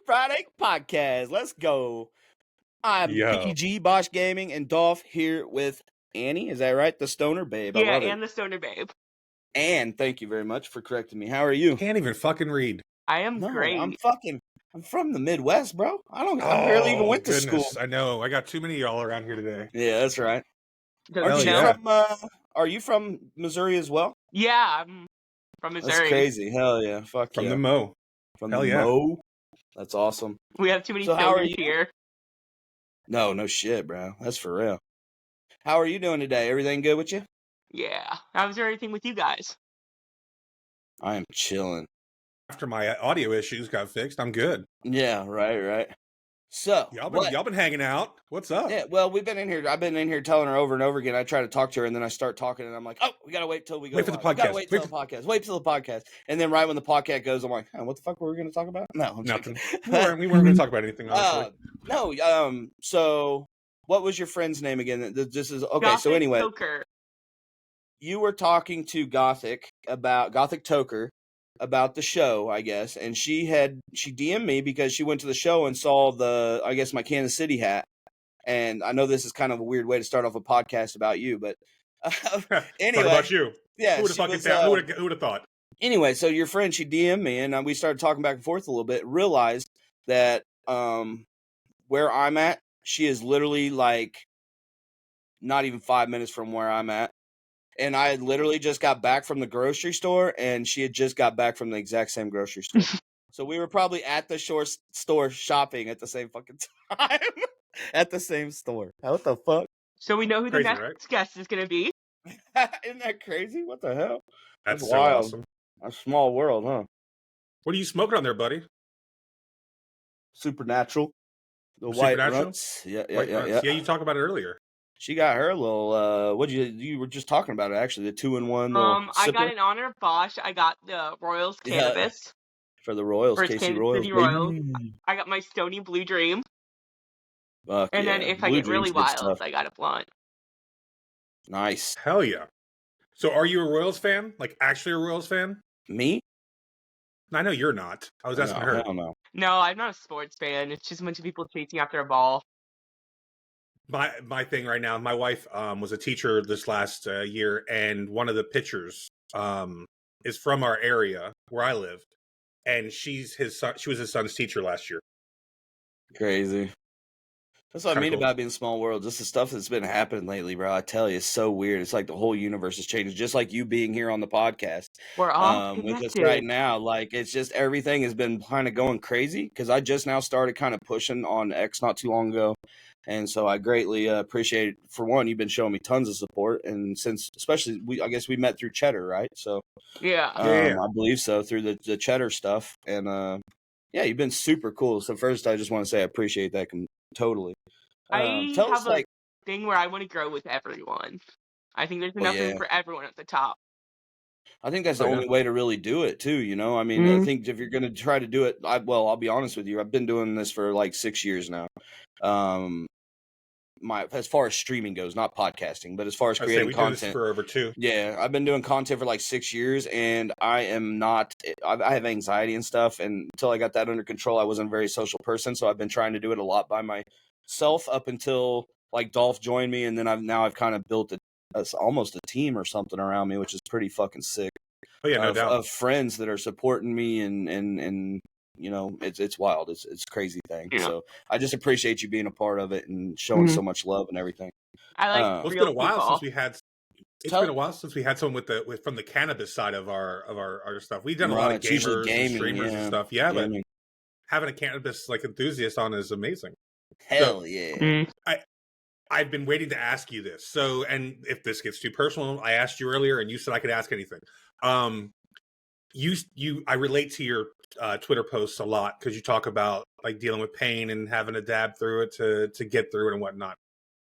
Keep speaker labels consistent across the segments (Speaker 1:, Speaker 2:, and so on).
Speaker 1: Friday podcast. Let's go. I'm
Speaker 2: Yo.
Speaker 1: BG Bosch Gaming and Dolph here with Annie. Is that right? The Stoner Babe. I
Speaker 3: Yeah,
Speaker 1: love
Speaker 3: and
Speaker 1: it.
Speaker 3: the Stoner Babe.
Speaker 1: And thank you very much for correcting me. How are you?
Speaker 2: Can't even fucking read.
Speaker 3: I am
Speaker 1: No,
Speaker 3: great.
Speaker 1: I'm from the Midwest, bro. I barely even went to school.
Speaker 2: I know. I got too many of y'all around here today.
Speaker 1: Yeah, that's right.
Speaker 3: Does
Speaker 1: Are you from Missouri as well?
Speaker 3: Yeah, I'm from Missouri.
Speaker 1: That's crazy. Hell yeah. Fuck
Speaker 2: From
Speaker 1: yeah.
Speaker 2: the Mo.
Speaker 1: From
Speaker 2: Hell
Speaker 1: the
Speaker 2: yeah.
Speaker 1: Mo. That's awesome.
Speaker 3: We have too many
Speaker 1: So how are
Speaker 3: stoners
Speaker 1: you?
Speaker 3: here.
Speaker 1: No shit, bro. That's for real. How are you doing today? Everything good with you?
Speaker 3: Yeah. How's everything with you guys?
Speaker 1: I am chilling.
Speaker 2: After my audio issues got fixed, I'm good.
Speaker 1: Yeah, right. So
Speaker 2: Y'all been hanging out. What's up?
Speaker 1: Yeah, well, we've been in here. I've been in here telling her over and over again. I try to talk to her, and then I start talking, and I'm like, "Oh, we gotta wait till we go.
Speaker 2: Wait for the
Speaker 1: live. We gotta
Speaker 2: podcast.
Speaker 1: wait till the podcast. Wait till the podcast." And then right when the podcast goes, I'm like, "What the fuck were we gonna talk about?" No, I'm
Speaker 2: Nothing.
Speaker 1: joking.
Speaker 2: We weren't going to talk about anything, honestly.
Speaker 1: No. So, what was your friend's name again? This is okay.
Speaker 3: Gothic
Speaker 1: So anyway,
Speaker 3: Poker.
Speaker 1: you were talking to Gothic Toker about the show, I guess, and she DM'd me because she went to the show and saw my Kansas City hat. And I know this is kind of a weird way to start off a podcast about you, but anyway.
Speaker 2: Talk about you.
Speaker 1: Yeah.
Speaker 2: Who would have fucking found? Who would have thought?
Speaker 1: Anyway, so your friend, she DM'd me, and we started talking back and forth a little bit, realized that where I'm at, she is literally like not even 5 minutes from where I'm at. And I had literally just got back from the grocery store, and she had just got back from the exact same grocery store. So we were probably at the store shopping at the same fucking time. At the same store. What the fuck?
Speaker 3: So we know who
Speaker 2: Crazy,
Speaker 3: the next
Speaker 2: right?
Speaker 3: guest is going to be.
Speaker 1: Isn't that crazy? What the hell?
Speaker 2: That's so
Speaker 1: wild.
Speaker 2: awesome.
Speaker 1: A small world, huh?
Speaker 2: What are you smoking on there, buddy?
Speaker 1: Supernatural. The
Speaker 2: Supernatural?
Speaker 1: white runts. Yeah.
Speaker 2: Yeah, you talked about it earlier.
Speaker 1: She got her little, you were just talking about it, actually, the 2-in-1
Speaker 3: I got in honor of Bosch. I got the Royals Cannabis.
Speaker 1: For the Royals,
Speaker 3: Kansas
Speaker 1: Casey Royals.
Speaker 3: City Royals. I got my Stony Blue Dream.
Speaker 1: Fuck
Speaker 3: And then if I get really wild, I got a blunt.
Speaker 1: Nice.
Speaker 2: Hell yeah. So are you a Royals fan? Like, actually a Royals fan?
Speaker 1: Me?
Speaker 2: I know you're not. I was asking her.
Speaker 1: Hell no.
Speaker 3: No, I'm not a sports fan. It's just a bunch of people chasing after a ball.
Speaker 2: My thing right now, my wife was a teacher this last year, and one of the pitchers is from our area where I live, and she's his son. She was his son's teacher last year.
Speaker 1: Crazy. That's what I mean
Speaker 2: cool.
Speaker 1: about being small world. Just the stuff that's been happening lately, bro. I tell you, it's so weird. It's like the whole universe is changing. Just like you being here on the podcast.
Speaker 3: We're all
Speaker 1: with us right now. Like, it's just everything has been kind of going crazy because I just now started kind of pushing on X not too long ago. And so I greatly appreciate it. For one, you've been showing me tons of support. And since, especially, I guess we met through Cheddar, right? So,
Speaker 3: yeah.
Speaker 1: I believe so, through the Cheddar stuff. And, yeah, you've been super cool. So first, I just want to say I appreciate that totally.
Speaker 3: I have a thing where I want to grow with everyone. I think there's enough room for everyone at the top.
Speaker 1: I think that's the only way to really do it, too, you know? I mean, I think if you're going to try to do it, I'll be honest with you. I've been doing this for like 6 years now. As far as streaming goes, not podcasting, but as far as creating content.
Speaker 2: This for over 2.
Speaker 1: Yeah, I've been doing content for like 6 years, and I have anxiety and stuff, and until I got that under control, I wasn't a very social person, so I've been trying to do it a lot by myself up until like Dolph joined me, and then I've kind of built almost a team or something around me, which is pretty fucking sick.
Speaker 2: Oh yeah, no doubt.
Speaker 1: Of friends that are supporting me, and you know, it's wild. It's a crazy thing. Yeah. So I just appreciate you being a part of it and showing so much love and everything.
Speaker 3: I like.
Speaker 2: It's been a while since we had. It's been a while since we had someone from the cannabis side of our stuff. We've done a lot of gamers and streamers and stuff. Yeah, gaming. But having a cannabis like enthusiast on is amazing.
Speaker 1: Hell yeah.
Speaker 2: I've been waiting to ask you this. So, and if this gets too personal, I asked you earlier, and you said I could ask anything. I relate to your Twitter posts a lot because you talk about like dealing with pain and having to dab through it to get through it and whatnot.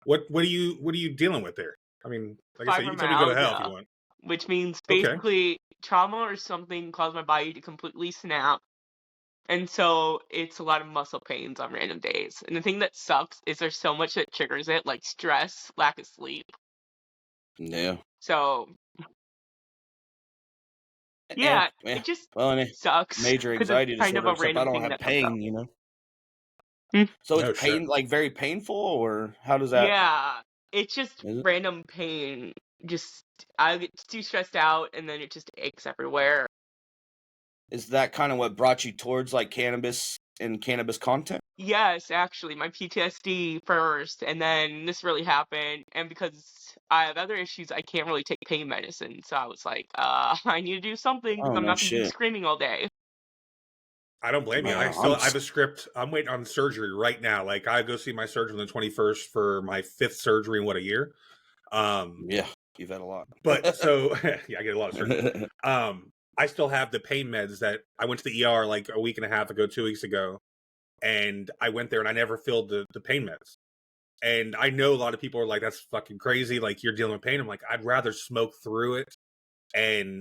Speaker 2: What are you dealing with there? I mean, like I said, you can tell me to go to hell if you want.
Speaker 3: Which means basically trauma or something caused my body to completely snap. And so it's a lot of muscle pains on random days. And the thing that sucks is there's so much that triggers it, like stress, lack of sleep.
Speaker 1: Yeah.
Speaker 3: So yeah, it just sucks.
Speaker 1: Major anxiety disorder.
Speaker 3: Kind of a
Speaker 1: except I don't have
Speaker 3: that
Speaker 1: pain, you know. So it's
Speaker 2: Oh shit.
Speaker 1: very painful, or how does that?
Speaker 3: Yeah, it's just
Speaker 1: Is it?
Speaker 3: random pain. Just I get too stressed out, and then it just aches everywhere.
Speaker 1: Is that kind of what brought you towards like cannabis and cannabis content?
Speaker 3: Yes, actually, my PTSD first, and then this really happened. And because I have other issues, I can't really take pain medicine. So I was like, I need to do something because
Speaker 1: Oh
Speaker 3: I'm
Speaker 1: no
Speaker 3: not gonna be
Speaker 1: shit,
Speaker 3: screaming all day.
Speaker 2: I don't blame you.
Speaker 1: man.
Speaker 2: I have a script. I'm waiting on surgery right now. Like I go see my surgeon on the 21st for my 5th surgery in what, a year.
Speaker 1: Yeah, you've had a lot.
Speaker 2: But so yeah, I get a lot of surgery. I still have the pain meds that I went to the ER like a week and a half ago, 2 weeks ago, and I went there and I never filled the pain meds. And I know a lot of people are like, "That's fucking crazy." Like you're dealing with pain. I'm like, I'd rather smoke through it and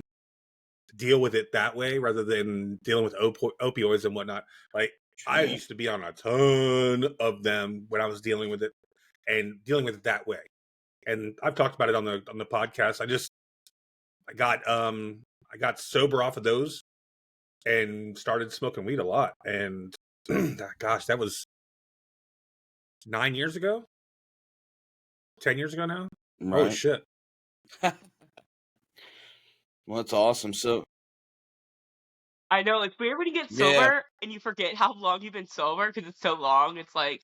Speaker 2: deal with it that way rather than dealing with opioids and whatnot. Like I
Speaker 1: Yeah.
Speaker 2: used to be on a ton of them when I was dealing with it and dealing with it that way. And I've talked about it on the podcast. I got sober off of those and started smoking weed a lot. And gosh, that was 9 years ago, 10 years ago now. Holy
Speaker 1: Right.
Speaker 2: shit!
Speaker 1: Well, that's awesome. So
Speaker 3: I know it's weird when you get
Speaker 1: yeah,
Speaker 3: sober and you forget how long you've been sober because it's so long. It's like,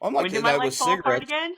Speaker 1: I'm like
Speaker 3: when did my
Speaker 1: that with
Speaker 3: life fall apart
Speaker 1: cigarettes.
Speaker 3: again?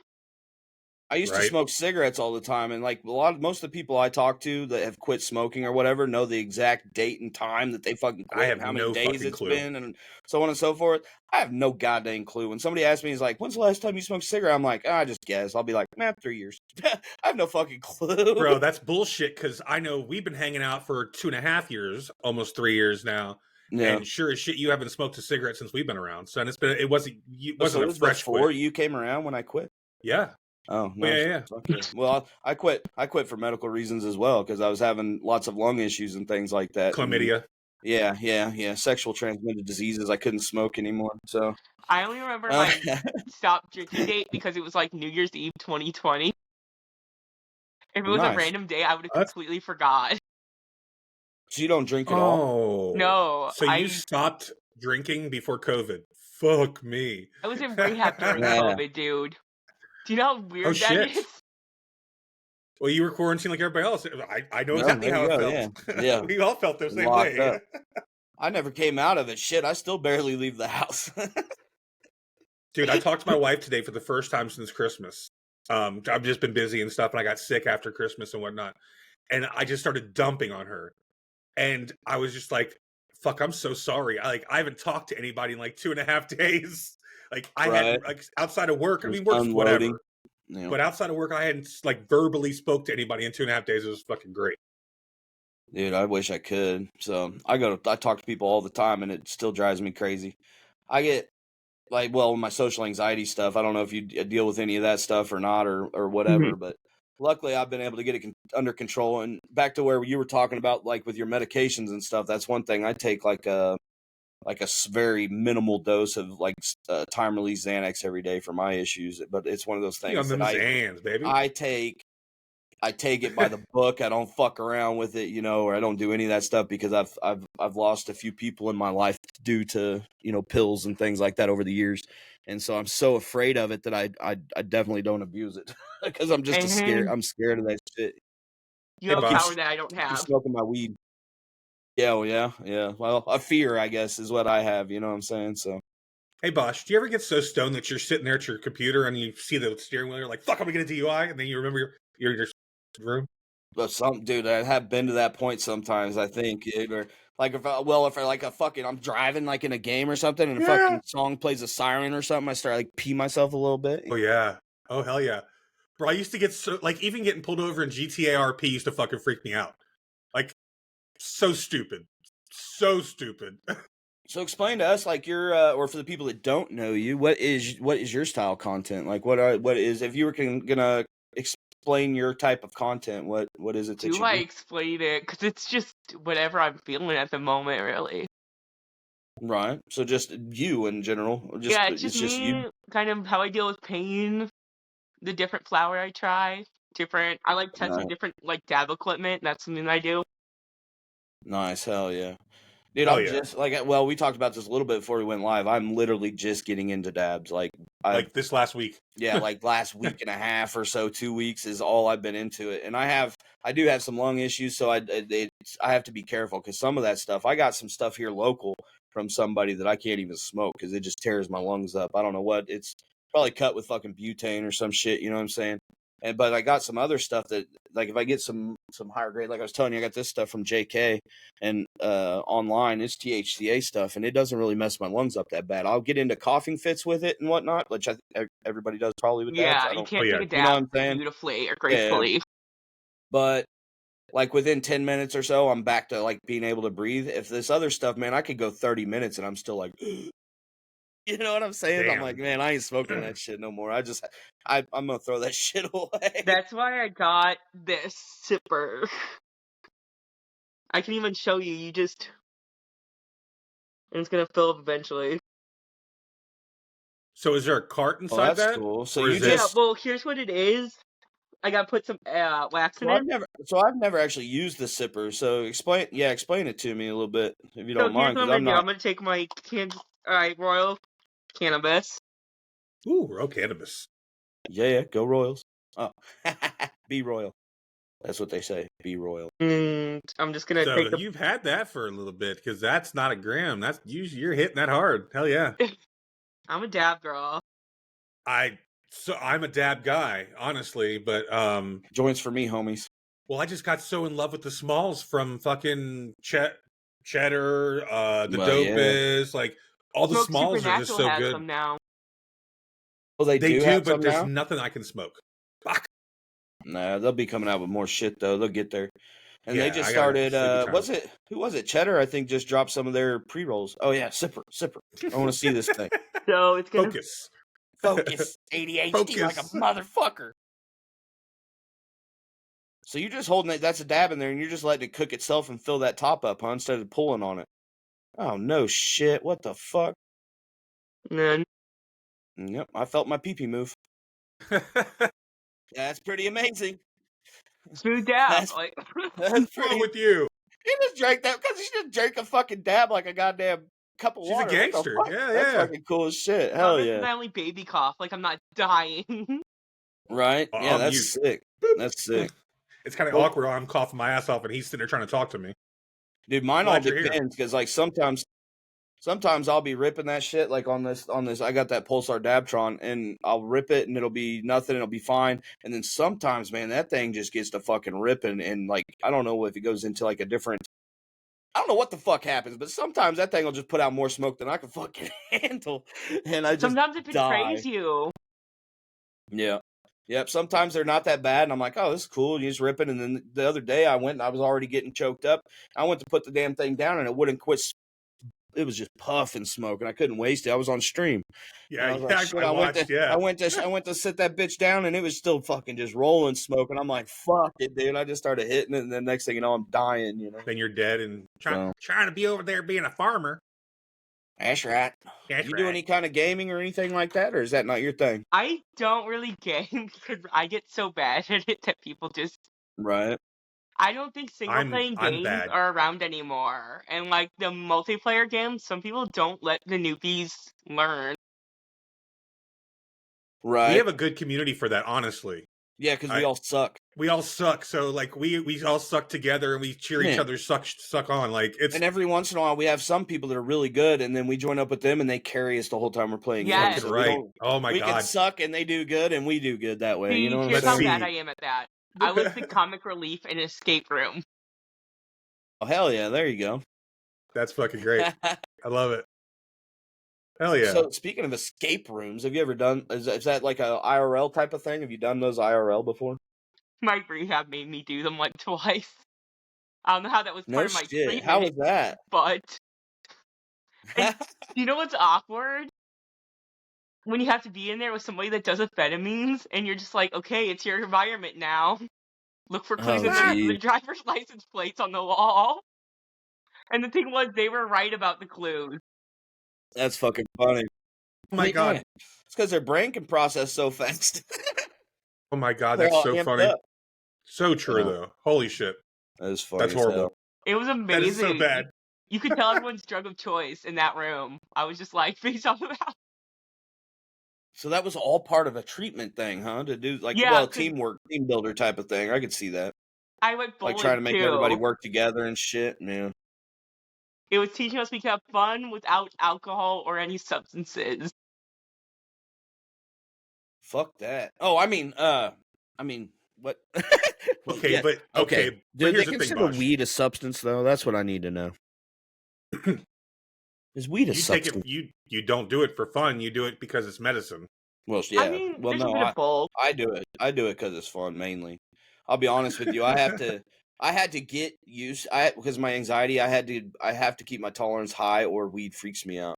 Speaker 1: I used to
Speaker 2: Right?
Speaker 1: smoke cigarettes all the time, and like most of the people I talk to that have quit smoking or whatever know the exact date and time that they fucking
Speaker 2: I
Speaker 1: quit and
Speaker 2: have
Speaker 1: how many
Speaker 2: no
Speaker 1: days
Speaker 2: fucking
Speaker 1: it's
Speaker 2: clue.
Speaker 1: been and so on and so forth. I have no goddamn clue. When somebody asks me, he's like, "When's the last time you smoked a cigarette?" I'm like, I just guess. I'll be like, man, 3 years. I have no fucking clue.
Speaker 2: Bro, that's bullshit because I know we've been hanging out for 2.5 years, almost 3 years now.
Speaker 1: Yeah.
Speaker 2: And sure as shit, you haven't smoked a cigarette since we've been around. So, and it
Speaker 1: So
Speaker 2: wasn't
Speaker 1: it
Speaker 2: a
Speaker 1: was
Speaker 2: fresh
Speaker 1: before
Speaker 2: quit.
Speaker 1: you came around when I quit.
Speaker 2: Yeah.
Speaker 1: Oh,
Speaker 2: Oh,
Speaker 1: nice.
Speaker 2: yeah.
Speaker 1: Fuck yeah. Well, I quit. I quit for medical reasons as well because I was having lots of lung issues and things like that. And
Speaker 2: Chlamydia.
Speaker 1: yeah. Sexual transmitted diseases. I couldn't smoke anymore. So,
Speaker 3: I only remember
Speaker 1: uh,
Speaker 3: my stop drinking date because it was like New Year's Eve 2020. If it was a
Speaker 1: nice.
Speaker 3: random day, I would have
Speaker 2: That's
Speaker 3: completely forgot.
Speaker 1: So you don't drink at all?
Speaker 2: Oh,
Speaker 3: No,
Speaker 2: so you stopped drinking before COVID? Fuck me.
Speaker 3: I was in rehab during
Speaker 1: Yeah.
Speaker 3: COVID, dude. Do you know how
Speaker 2: Oh
Speaker 3: weird that
Speaker 2: shit.
Speaker 3: is?
Speaker 2: Well, you were quarantined like everybody else. I know
Speaker 1: No,
Speaker 2: exactly
Speaker 1: there
Speaker 2: how
Speaker 1: you
Speaker 2: it
Speaker 1: go.
Speaker 2: felt.
Speaker 1: Yeah. Yeah.
Speaker 2: We all felt the same
Speaker 1: Locked
Speaker 2: way.
Speaker 1: up. I never came out of it. Shit, I still barely leave the house.
Speaker 2: Dude, I talked to my wife today for the first time since Christmas. I've just been busy and stuff, and I got sick after Christmas and whatnot. And I just started dumping on her. And I was just like, fuck, I'm so sorry. I haven't talked to anybody in like 2.5 days. Like I
Speaker 1: Right.
Speaker 2: hadn't, like, outside of work. I
Speaker 1: Just
Speaker 2: mean, work's
Speaker 1: unloading.
Speaker 2: whatever.
Speaker 1: Yeah.
Speaker 2: But outside of work, I hadn't like verbally spoke to anybody in 2.5 days. It was fucking great.
Speaker 1: Dude, I wish I could. So I talk to people all the time and it still drives me crazy. I get like, well, my social anxiety stuff. I don't know if you deal with any of that stuff or not or
Speaker 3: Mhm.
Speaker 1: whatever, but luckily I've been able to get it under control. And back to where you were talking about, like with your medications and stuff, that's one thing. I take like a very minimal dose of like time release Xanax every day for my issues, but it's one of those
Speaker 2: You on
Speaker 1: things that
Speaker 2: them Zans, baby.
Speaker 1: I take I take it by the book. I don't fuck around with it, or I don't do any of that stuff because I've lost a few people in my life due to, pills and things like that over the years. And so I'm so afraid of it that I definitely don't abuse it because I'm just
Speaker 3: Mhm.
Speaker 1: I'm scared of that shit.
Speaker 3: You
Speaker 2: Hey,
Speaker 3: have a power
Speaker 2: Bosh.
Speaker 3: that I don't
Speaker 1: Keep
Speaker 3: have.
Speaker 1: smoking my weed. Yeah, well, yeah. Well, a fear, I guess, is what I have. You know what I'm saying? So.
Speaker 2: Hey, Bosh, do you ever get so stoned that you're sitting there at your computer and you see the steering wheel, you're like, fuck, I'm gonna get a DUI? And then you remember you're in your room?
Speaker 1: But dude, I have been to that point sometimes. I think, or like if I like a fucking, I'm driving like in a game or something, and a
Speaker 2: Yeah.
Speaker 1: fucking song plays a siren or something, I start like pee myself a little bit.
Speaker 2: Oh, yeah. Oh, hell yeah. Bro, I used to get so, like, even getting pulled over in GTA RP used to fucking freak me out. Like, so stupid. So stupid.
Speaker 1: So explain to us, like your, or for the people that don't know you, what is your style content? Like, what is if you were gonna explain your type of content, what is it that
Speaker 3: Do
Speaker 1: you
Speaker 3: I
Speaker 1: do?
Speaker 3: explain it? Because it's just whatever I'm feeling at the moment, really.
Speaker 1: Right. So just you in general, or
Speaker 3: Yeah, it's just
Speaker 1: it's just you.
Speaker 3: me, kind of how I deal with pain, the different flower I try, I like testing
Speaker 1: Nice,
Speaker 3: different, like, dab equipment. That's something I do.
Speaker 1: nice, hell yeah. Dude,
Speaker 2: Hell
Speaker 1: I'm
Speaker 2: yeah.
Speaker 1: just like, well, we talked about this a little bit before we went live. I'm literally just getting into dabs. Like
Speaker 2: this last week.
Speaker 1: Yeah, like last week and a half or so, 2 weeks is all I've been into it. And I do have some lung issues, so I have to be careful because some of that stuff, I got some stuff here local from somebody that I can't even smoke because it just tears my lungs up. I don't know what, it's probably cut with fucking butane or some shit, you know what I'm saying? But I got some other stuff that, like, if I get some higher grade, like I was telling you, I got this stuff from JK and online, it's THCA stuff, and it doesn't really mess my lungs up that bad. I'll get into coughing fits with it and whatnot, which everybody does probably with dabs.
Speaker 3: Yeah,
Speaker 1: I
Speaker 3: you
Speaker 1: don't,
Speaker 3: can't take a
Speaker 1: you know what
Speaker 3: dab
Speaker 1: I'm saying?
Speaker 3: beautifully or
Speaker 1: Yeah,
Speaker 3: gracefully.
Speaker 1: but like within 10 minutes or so, I'm back to like being able to breathe. If this other stuff, man, I could go 30 minutes and I'm still like, you know what I'm saying? I'm like,
Speaker 2: Damn.
Speaker 1: man, I ain't smoking that shit no more. I'm gonna throw that shit away.
Speaker 3: That's why I got this sipper. I can even show you. And it's gonna fill up eventually.
Speaker 2: So is there a cart
Speaker 1: Oh,
Speaker 2: inside
Speaker 1: that's
Speaker 2: that?
Speaker 1: cool. So
Speaker 2: Or
Speaker 1: you
Speaker 2: is
Speaker 3: Yeah,
Speaker 1: just,
Speaker 2: this
Speaker 3: well, here's what it is. I gotta put some wax in it.
Speaker 1: I've never actually used the sipper. So explain it to me a little bit if you
Speaker 3: So
Speaker 1: don't
Speaker 3: here's
Speaker 1: mind,
Speaker 3: what I'm
Speaker 1: because
Speaker 3: gonna
Speaker 1: I'm
Speaker 3: do.
Speaker 1: not.
Speaker 3: I'm gonna take my Royal Cannabis.
Speaker 2: Ooh, raw cannabis.
Speaker 1: Yeah, go Royals. Oh, be royal. That's what they say. Be royal.
Speaker 3: And I'm just gonna
Speaker 2: So
Speaker 3: take
Speaker 2: you've had that for a little bit because that's not a gram. That's you're hitting that hard. Hell yeah.
Speaker 3: I'm a dab girl.
Speaker 2: I'm a dab guy, honestly, but
Speaker 1: Joints for me, homies.
Speaker 2: well, I just got so in love with the smalls from fucking cheddar, the
Speaker 1: Well,
Speaker 2: dope
Speaker 1: yeah.
Speaker 2: is like all the
Speaker 3: Smoke
Speaker 2: smalls are just
Speaker 3: Supernatural
Speaker 2: so
Speaker 3: has
Speaker 2: good.
Speaker 3: them now.
Speaker 1: Well, they
Speaker 2: They
Speaker 1: do
Speaker 2: do,
Speaker 1: have
Speaker 2: but
Speaker 1: some
Speaker 2: there's
Speaker 1: now.
Speaker 2: nothing I can smoke. Fuck.
Speaker 1: Nah, they'll be coming out with more shit though. They'll get there. And they
Speaker 2: Yeah,
Speaker 1: just
Speaker 2: I got a
Speaker 1: started.
Speaker 2: sleepy time.
Speaker 1: Who was it? Cheddar, I think, just dropped some of their pre rolls. Oh yeah, sipper. I want to see this thing.
Speaker 3: So it's gonna
Speaker 2: Focus.
Speaker 1: Focus, ADHD like a
Speaker 2: Focus.
Speaker 1: motherfucker. So you're just holding it. That's a dab in there, and you're just letting it cook itself and fill that top up, huh? Instead of pulling on it. Oh no, shit! What the fuck?
Speaker 3: then
Speaker 1: Yep, I felt my pee move. That's pretty amazing.
Speaker 3: smooth dab.
Speaker 1: That's
Speaker 3: Like
Speaker 1: that's
Speaker 2: What's wrong
Speaker 1: pretty.
Speaker 2: with you?
Speaker 1: He just drank that because he just drank a fucking dab like a goddamn cup of
Speaker 2: She's a
Speaker 1: water. What the
Speaker 2: gangster.
Speaker 1: fuck?
Speaker 2: Yeah,
Speaker 1: That's
Speaker 2: yeah.
Speaker 1: fucking cool as shit. Hell
Speaker 3: promise is
Speaker 1: yeah.
Speaker 3: I only baby cough. Like I'm not dying.
Speaker 1: Right? Yeah,
Speaker 2: I'll
Speaker 1: that's
Speaker 2: mute.
Speaker 1: sick. That's sick.
Speaker 2: It's kind of
Speaker 1: Well,
Speaker 2: awkward while I'm coughing my ass off and he's sitting there trying to talk to me.
Speaker 1: dude, mine all
Speaker 2: Glad you're here.
Speaker 1: depends because like sometimes I'll be ripping that shit like on this I got that Pulsar Dabtron and I'll rip it and it'll be nothing, it'll be fine. And then sometimes, man, that thing just gets to fucking ripping and like I don't know if it goes into like a different I don't know what the fuck happens, but sometimes that thing will just put out more smoke than I can fucking handle. And I just
Speaker 3: Sometimes it
Speaker 1: die.
Speaker 3: betrays you.
Speaker 1: Yeah. Yep. Sometimes they're not that bad. And I'm like, oh, this is cool. And you just rip it. And then the other day I went and I was already getting choked up. I went to put the damn thing down and it wouldn't quit. It was just puffing smoke and I couldn't waste it. I was on stream. And I
Speaker 2: Yeah,
Speaker 1: was like,
Speaker 2: yeah,
Speaker 1: shit,
Speaker 2: I watched, yeah.
Speaker 1: I went to sit that bitch down and it was still fucking just rolling smoke. And I'm like, fuck it, dude. I just started hitting it. And then next thing you know, I'm dying, you know?
Speaker 2: Then you're dead and
Speaker 1: So,
Speaker 2: trying to be over there being a farmer.
Speaker 1: that's right.
Speaker 2: That's
Speaker 1: You
Speaker 2: right.
Speaker 1: do any kind of gaming or anything like that? Or is that not your thing?
Speaker 3: I don't really game because I get so bad at it that people just.
Speaker 1: Right.
Speaker 3: I don't think single playing
Speaker 2: I'm
Speaker 3: games
Speaker 2: bad.
Speaker 3: are around anymore. And like the multiplayer games, some people don't let the newbies learn.
Speaker 1: Right.
Speaker 2: We have a good community for that, honestly.
Speaker 1: Yeah, because we all suck.
Speaker 2: We all suck, so like we all suck together and we cheer each other suck on. Like it's
Speaker 1: and every once in a while we have some people that are really good, and then we join up with them and they carry us the whole time we're playing.
Speaker 3: Yes.
Speaker 1: games. So
Speaker 2: right. Oh my god.
Speaker 1: We can suck and they do good, and we do good that way.
Speaker 3: See,
Speaker 1: You know what I'm
Speaker 3: here's how
Speaker 1: saying?
Speaker 3: bad I am at that. I was the comic relief in escape room.
Speaker 1: Oh hell yeah! There you go.
Speaker 2: That's fucking great. I love it. Hell yeah.
Speaker 1: So speaking of escape rooms, have you ever done? Is that like a IRL type of thing? Have you done those IRL before?
Speaker 3: My rehab made me do them like twice. I don't know how that was part of my
Speaker 1: shit.
Speaker 3: treatment.
Speaker 1: How was that?
Speaker 3: But you know what's awkward? When you have to be in there with somebody that does amphetamines, and you're just like, okay, it's your environment now. Look for clues in the driver's license plates on the wall. And the thing was, they were right about the clues.
Speaker 1: That's fucking funny.
Speaker 2: Oh my god.
Speaker 1: Yeah. It's because their brain can process so fast.
Speaker 2: Oh my god, that's so funny.
Speaker 1: Up.
Speaker 2: So true though. Holy shit.
Speaker 1: That is funny.
Speaker 2: That's horrible.
Speaker 3: It was amazing.
Speaker 2: That is so bad.
Speaker 3: You could tell everyone's drug of choice in that room. I was just like, based off of that.
Speaker 1: So that was all part of a treatment thing, huh? To do like,
Speaker 3: Yeah,
Speaker 1: well,
Speaker 3: 'cause
Speaker 1: teamwork, team builder type of thing. I could see that.
Speaker 3: I went
Speaker 1: Like trying to
Speaker 3: bowling
Speaker 1: make everybody
Speaker 3: too.
Speaker 1: work together and shit, man.
Speaker 3: It was teaching us we could have fun without alcohol or any substances.
Speaker 1: Fuck that. Oh, I mean, what?
Speaker 2: Okay,
Speaker 1: Yeah,
Speaker 2: but
Speaker 1: okay.
Speaker 2: but
Speaker 1: Do they
Speaker 2: here's the thing,
Speaker 1: consider
Speaker 2: Bosh.
Speaker 1: weed a substance, though? That's what I need to know. Is weed a
Speaker 2: You take
Speaker 1: substance?
Speaker 2: it. You don't do it for fun. You do it because it's medicine.
Speaker 1: Well, yeah.
Speaker 3: I mean,
Speaker 1: Well,
Speaker 3: there's a
Speaker 1: no,
Speaker 3: bit of both.
Speaker 1: I do it. I do it because it's fun, mainly. I'll be honest with you. I had to get used. Because my anxiety. I have to keep my tolerance high, or weed freaks me out.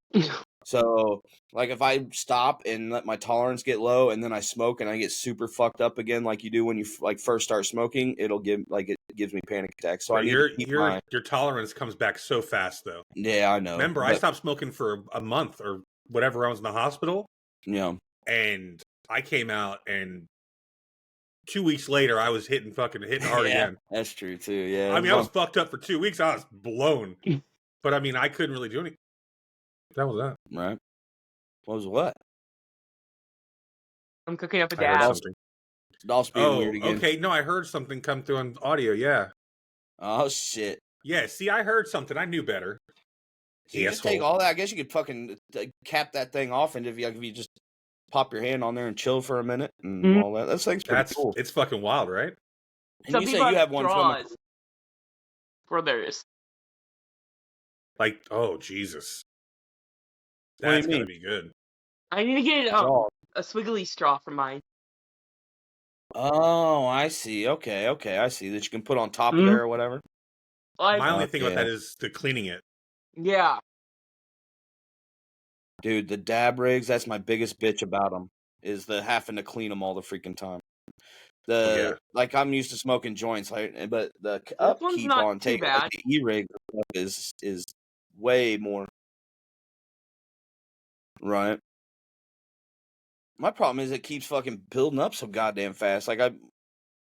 Speaker 1: So, like, if I stop and let my tolerance get low, and then I smoke and I get super fucked up again, like you do when you like first start smoking, it gives me panic attacks. So
Speaker 2: But
Speaker 1: I need to keep my.
Speaker 2: your tolerance comes back so fast, though.
Speaker 1: Yeah, I know.
Speaker 2: Remember, I stopped smoking for a month or whatever. I was in the hospital.
Speaker 1: Yeah.
Speaker 2: And I came out, and 2 weeks later, I was hitting hard again.
Speaker 1: That's true too. Yeah.
Speaker 2: I mean, I was fucked up for 2 weeks. I was blown. But I mean, I couldn't really do anything. That was that.
Speaker 1: Right. What was what?
Speaker 3: I'm cooking up a
Speaker 2: I heard
Speaker 3: dab.
Speaker 2: something.
Speaker 1: Dolph's being
Speaker 2: Oh,
Speaker 1: weird again.
Speaker 2: okay. No, I heard something come through on audio. Yeah.
Speaker 1: Oh shit.
Speaker 2: Yeah. See, I heard something. I knew better.
Speaker 1: So you just take all that. I guess you could fucking cap that thing off, and if you just pop your hand on there and chill for a minute and all that. That thing's pretty cool.
Speaker 2: It's fucking wild, right?
Speaker 1: And
Speaker 3: Some
Speaker 1: you say
Speaker 3: people
Speaker 1: you have one
Speaker 3: straws for theirs.
Speaker 2: Like, oh Jesus,
Speaker 1: What do you
Speaker 2: that's gonna
Speaker 1: mean?
Speaker 2: be good.
Speaker 3: I need to get
Speaker 1: Straw.
Speaker 3: a swiggly straw for mine.
Speaker 1: Oh, I see. Okay, I see that you can put on top of there or whatever.
Speaker 2: My only thing about that is the cleaning it.
Speaker 3: Yeah.
Speaker 1: Dude, the dab rigs, that's my biggest bitch about them, is the having to clean them all the freaking time. Like, I'm used to smoking joints, but the upkeep on taking like, the e-rig is way more. Right. My problem is it keeps fucking building up so goddamn fast. Like,
Speaker 2: it's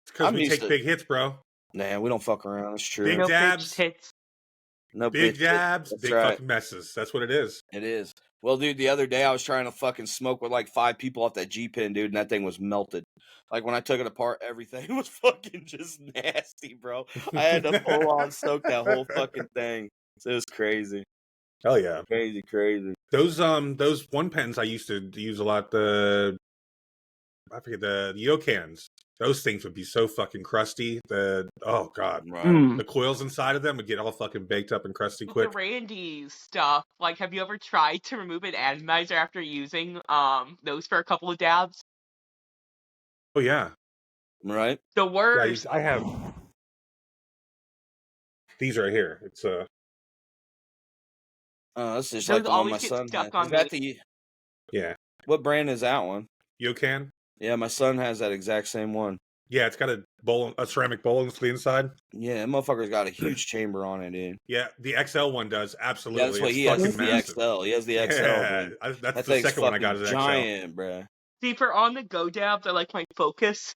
Speaker 2: because we take big hits, bro.
Speaker 1: Nah, we don't fuck around. It's true.
Speaker 2: Big dabs,
Speaker 3: hits.
Speaker 1: No
Speaker 2: big dabs, big fucking messes. That's what it is.
Speaker 1: It is. Well, dude, the other day I was trying to fucking smoke with like 5 people off that G-Pen, dude, and that thing was melted. Like, when I took it apart, everything was fucking just nasty, bro. I had to full on soak that whole fucking thing. It was crazy.
Speaker 2: Hell yeah.
Speaker 1: Crazy.
Speaker 2: Those one pens I used to use a lot, I forget the Yokans. Those things would be so fucking crusty. Oh god.
Speaker 1: Right.
Speaker 2: The coils inside of them would get all fucking baked up and crusty quick.
Speaker 3: The Randy stuff, like, have you ever tried to remove an atomizer after using those for a couple of dabs?
Speaker 2: Oh yeah.
Speaker 1: Right.
Speaker 3: The worst.
Speaker 2: Yeah, I have these right here. It's
Speaker 1: that's just like the one my son has. Is that the
Speaker 2: Yeah.
Speaker 1: What brand is that one?
Speaker 2: Yokan?
Speaker 1: Yeah, my son has that exact same one.
Speaker 2: Yeah, it's got a ceramic bowl on the inside.
Speaker 1: Yeah, that motherfucker's got a huge chamber on it, dude.
Speaker 2: Yeah, the XL one does, absolutely.
Speaker 1: Yeah, that's what he has. The XL. He has the XL.
Speaker 2: Yeah, that's the second one I got. Is
Speaker 1: giant,
Speaker 2: XL.
Speaker 1: Bro.
Speaker 3: See, for on the go dabs, I like my Focus.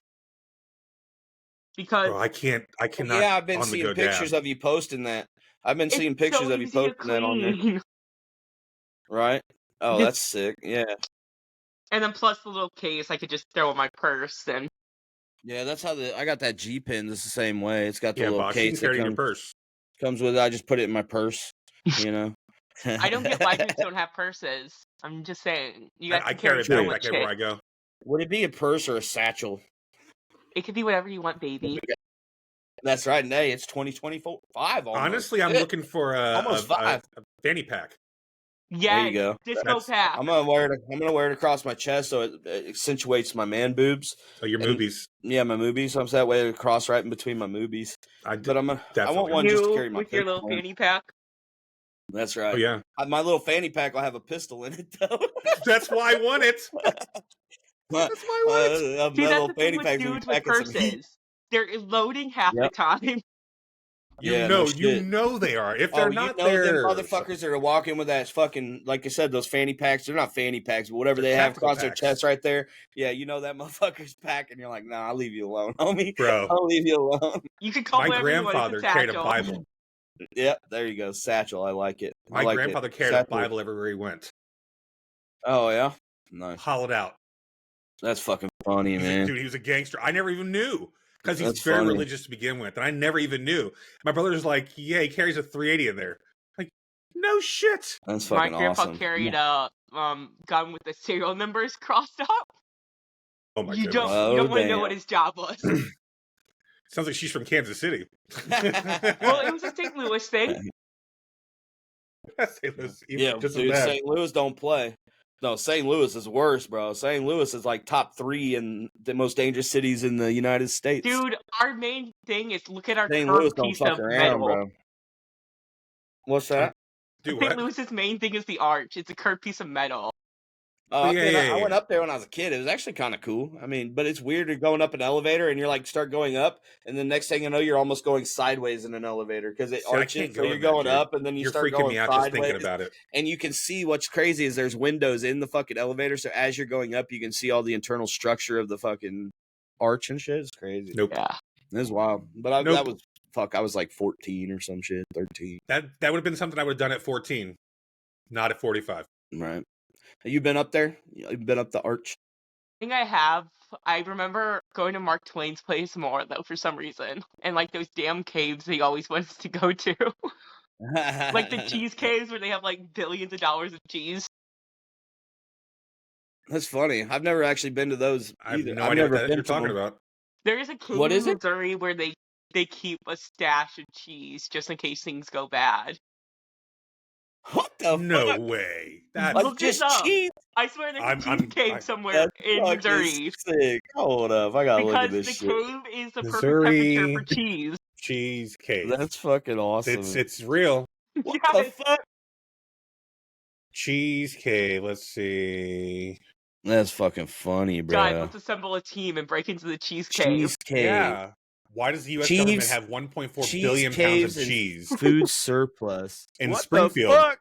Speaker 3: Because
Speaker 2: bro, I cannot.
Speaker 1: Yeah, I've been seeing pictures of you posting that. I've been seeing pictures of you posting that on there. Right? Oh, that's sick. Yeah.
Speaker 3: And then plus the little case I could just throw in my purse and.
Speaker 1: Yeah, that's how I got that G-Pen. It's the same way. It's got the little
Speaker 2: Bosh,
Speaker 1: case
Speaker 2: that comes, purse.
Speaker 1: Comes with it. I just put it in my purse. You know.
Speaker 3: I don't get why people don't have purses. I'm just saying. You guys
Speaker 2: I carry it back everywhere I go.
Speaker 1: Would it be a purse or a satchel?
Speaker 3: It could be whatever you want, baby.
Speaker 1: That's right. Nay, it's 2025.
Speaker 2: Honestly, I'm looking for a fanny pack.
Speaker 3: Yeah,
Speaker 1: there you go.
Speaker 3: Disco pack.
Speaker 1: I'm gonna wear it across my chest so it accentuates my man boobs.
Speaker 2: Oh, your movies.
Speaker 1: Yeah, my movies. So I'm that way to cross right in between my movies. I want one
Speaker 3: you,
Speaker 1: just to carry my
Speaker 3: with your little fanny pack.
Speaker 1: That's right.
Speaker 2: Oh yeah.
Speaker 1: My little fanny pack will have a pistol in it though.
Speaker 2: That's why I want it. That's why I want it.
Speaker 3: See, that's the thing with dudes with purses. They're loading half the time.
Speaker 2: You know they are. If they're not there,
Speaker 1: them motherfuckers that are walking with that fucking, like I said, those fanny packs. They're not fanny packs, but whatever they have across their chest right there. Yeah, you know that motherfucker's pack, and you're like, nah, I'll leave you alone, homie.
Speaker 2: Bro,
Speaker 1: I'll leave you alone.
Speaker 3: You can call
Speaker 2: my grandfather carried a Bible.
Speaker 1: Yep, there you go. Satchel. I like it.
Speaker 2: My grandfather carried a Bible everywhere he went.
Speaker 1: Oh, yeah? Nice.
Speaker 2: Hollowed out.
Speaker 1: That's fucking funny, man.
Speaker 2: Dude, he was a gangster. I never even knew. Because he's
Speaker 1: That's
Speaker 2: very
Speaker 1: funny.
Speaker 2: religious to begin with. And I never even knew. My brother's like, yeah, he carries a 380 in there. Like, no shit.
Speaker 1: That's fucking
Speaker 3: My grandpa
Speaker 1: awesome.
Speaker 3: carried a gun with the serial numbers crossed up.
Speaker 2: Oh my
Speaker 3: You
Speaker 2: goodness.
Speaker 3: don't want to know what his job was.
Speaker 2: Sounds like she's from Kansas City.
Speaker 3: Well, it was a St. Louis thing.
Speaker 2: St. Louis,
Speaker 1: Yeah,
Speaker 2: just
Speaker 1: dude, St. Louis don't play. No, St. Louis is worse, bro. St. Louis is like top 3 in the most dangerous cities in the United States.
Speaker 3: Dude, our main thing is look at our
Speaker 1: St.
Speaker 3: curved
Speaker 1: Louis don't
Speaker 3: piece
Speaker 1: fuck
Speaker 3: of
Speaker 1: around,
Speaker 3: metal.
Speaker 1: bro. What's that?
Speaker 3: St. Louis's main thing is the arch. It's a curved piece of metal.
Speaker 1: I went up there when I was a kid. It was actually kind of cool. I mean, but it's weird. You're going up an elevator and you're like start going up, and the next thing you know, you're almost going sideways in an elevator because it arches. So you're going up, and then you're start going me out sideways. Just thinking about it. And you can see what's crazy is there's windows in the fucking elevator. So as you're going up, you can see all the internal structure of the fucking arch and shit. It's crazy.
Speaker 2: Nope.
Speaker 3: Yeah,
Speaker 1: it was wild. But that was I was like 14 or some shit, 13.
Speaker 2: That would have been something I would have done at 14, not at 45.
Speaker 1: Right. Have you been up there? You've been up the arch?
Speaker 3: I think I have. I remember going to Mark Twain's place more, though, for some reason. And, like, those damn caves he always wants to go to. Like the cheese caves where they have, like, billions of dollars of cheese.
Speaker 1: That's funny. I've never actually been to those
Speaker 2: either. I have no idea what you're talking about.
Speaker 3: There is a cave in Missouri where they keep a stash of cheese just in case things go bad.
Speaker 1: What the
Speaker 2: fuck? Way.
Speaker 3: That's Look just cheese. I swear there's a cheese cave somewhere in Missouri.
Speaker 1: Sick. Hold up. I gotta look at this shit.
Speaker 3: Because the cave is the perfect temperature for cheese.
Speaker 2: Cheese cave.
Speaker 1: That's fucking awesome.
Speaker 2: It's real.
Speaker 1: What the fuck?
Speaker 2: Cheese cave. Let's see.
Speaker 1: That's fucking funny, bro.
Speaker 3: Guys, let's assemble a team and break into the cheese cave.
Speaker 1: Cheese cave.
Speaker 2: Yeah. Why does the U.S. government have 1.4 billion pounds of cheese?
Speaker 1: Food surplus.
Speaker 2: In
Speaker 1: what
Speaker 2: Springfield.
Speaker 1: The fuck?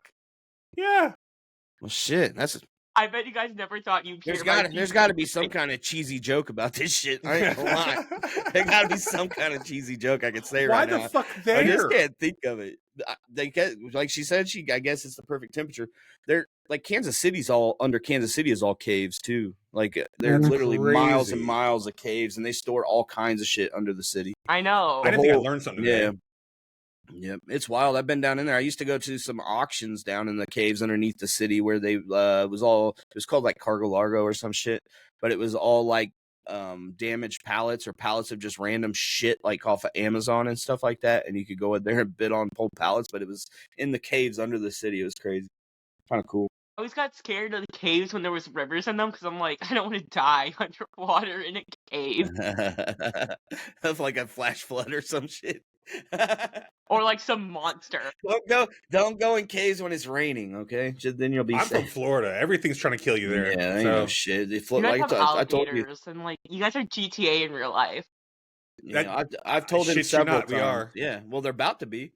Speaker 2: Yeah.
Speaker 1: Well, shit.
Speaker 3: I bet you guys never thought you'd hear
Speaker 1: There's got to be some kind of cheesy joke about this shit. I ain't gonna lie. There got to be some kind of cheesy joke I could say right now.
Speaker 2: Why the fuck there?
Speaker 1: I just can't think of it. They get, like she said, I guess it's the perfect temperature. They're like Kansas City is all caves too. Like there's literally miles and miles of caves, and they store all kinds of shit under the city.
Speaker 3: I know.
Speaker 2: I didn't think I learned something today.
Speaker 1: Yeah, it's wild. I've been down in there. I used to go to some auctions down in the caves underneath the city where they it was called like Cargo Largo or some shit, but it was all like damaged pallets or pallets of just random shit like off of Amazon and stuff like that, and you could go in there and bid on pulled pallets, but it was in the caves under the city. It was crazy. Kind of cool.
Speaker 3: I always got scared of the caves when there was rivers in them because I'm like, I don't want to die underwater in a cave.
Speaker 1: Of like a flash flood or some shit.
Speaker 3: Or like some monster.
Speaker 1: Don't go in caves when it's raining, okay? Then you'll be
Speaker 2: I'm
Speaker 1: safe.
Speaker 2: from Florida. Everything's trying to kill you there.
Speaker 1: Yeah, ain't no shit. They float,
Speaker 3: you guys
Speaker 1: like
Speaker 3: have alligators,
Speaker 1: I told you.
Speaker 3: and like you guys are GTA in real life.
Speaker 1: Yeah, I've told him several times.
Speaker 2: We are.
Speaker 1: Yeah, well, they're about to be.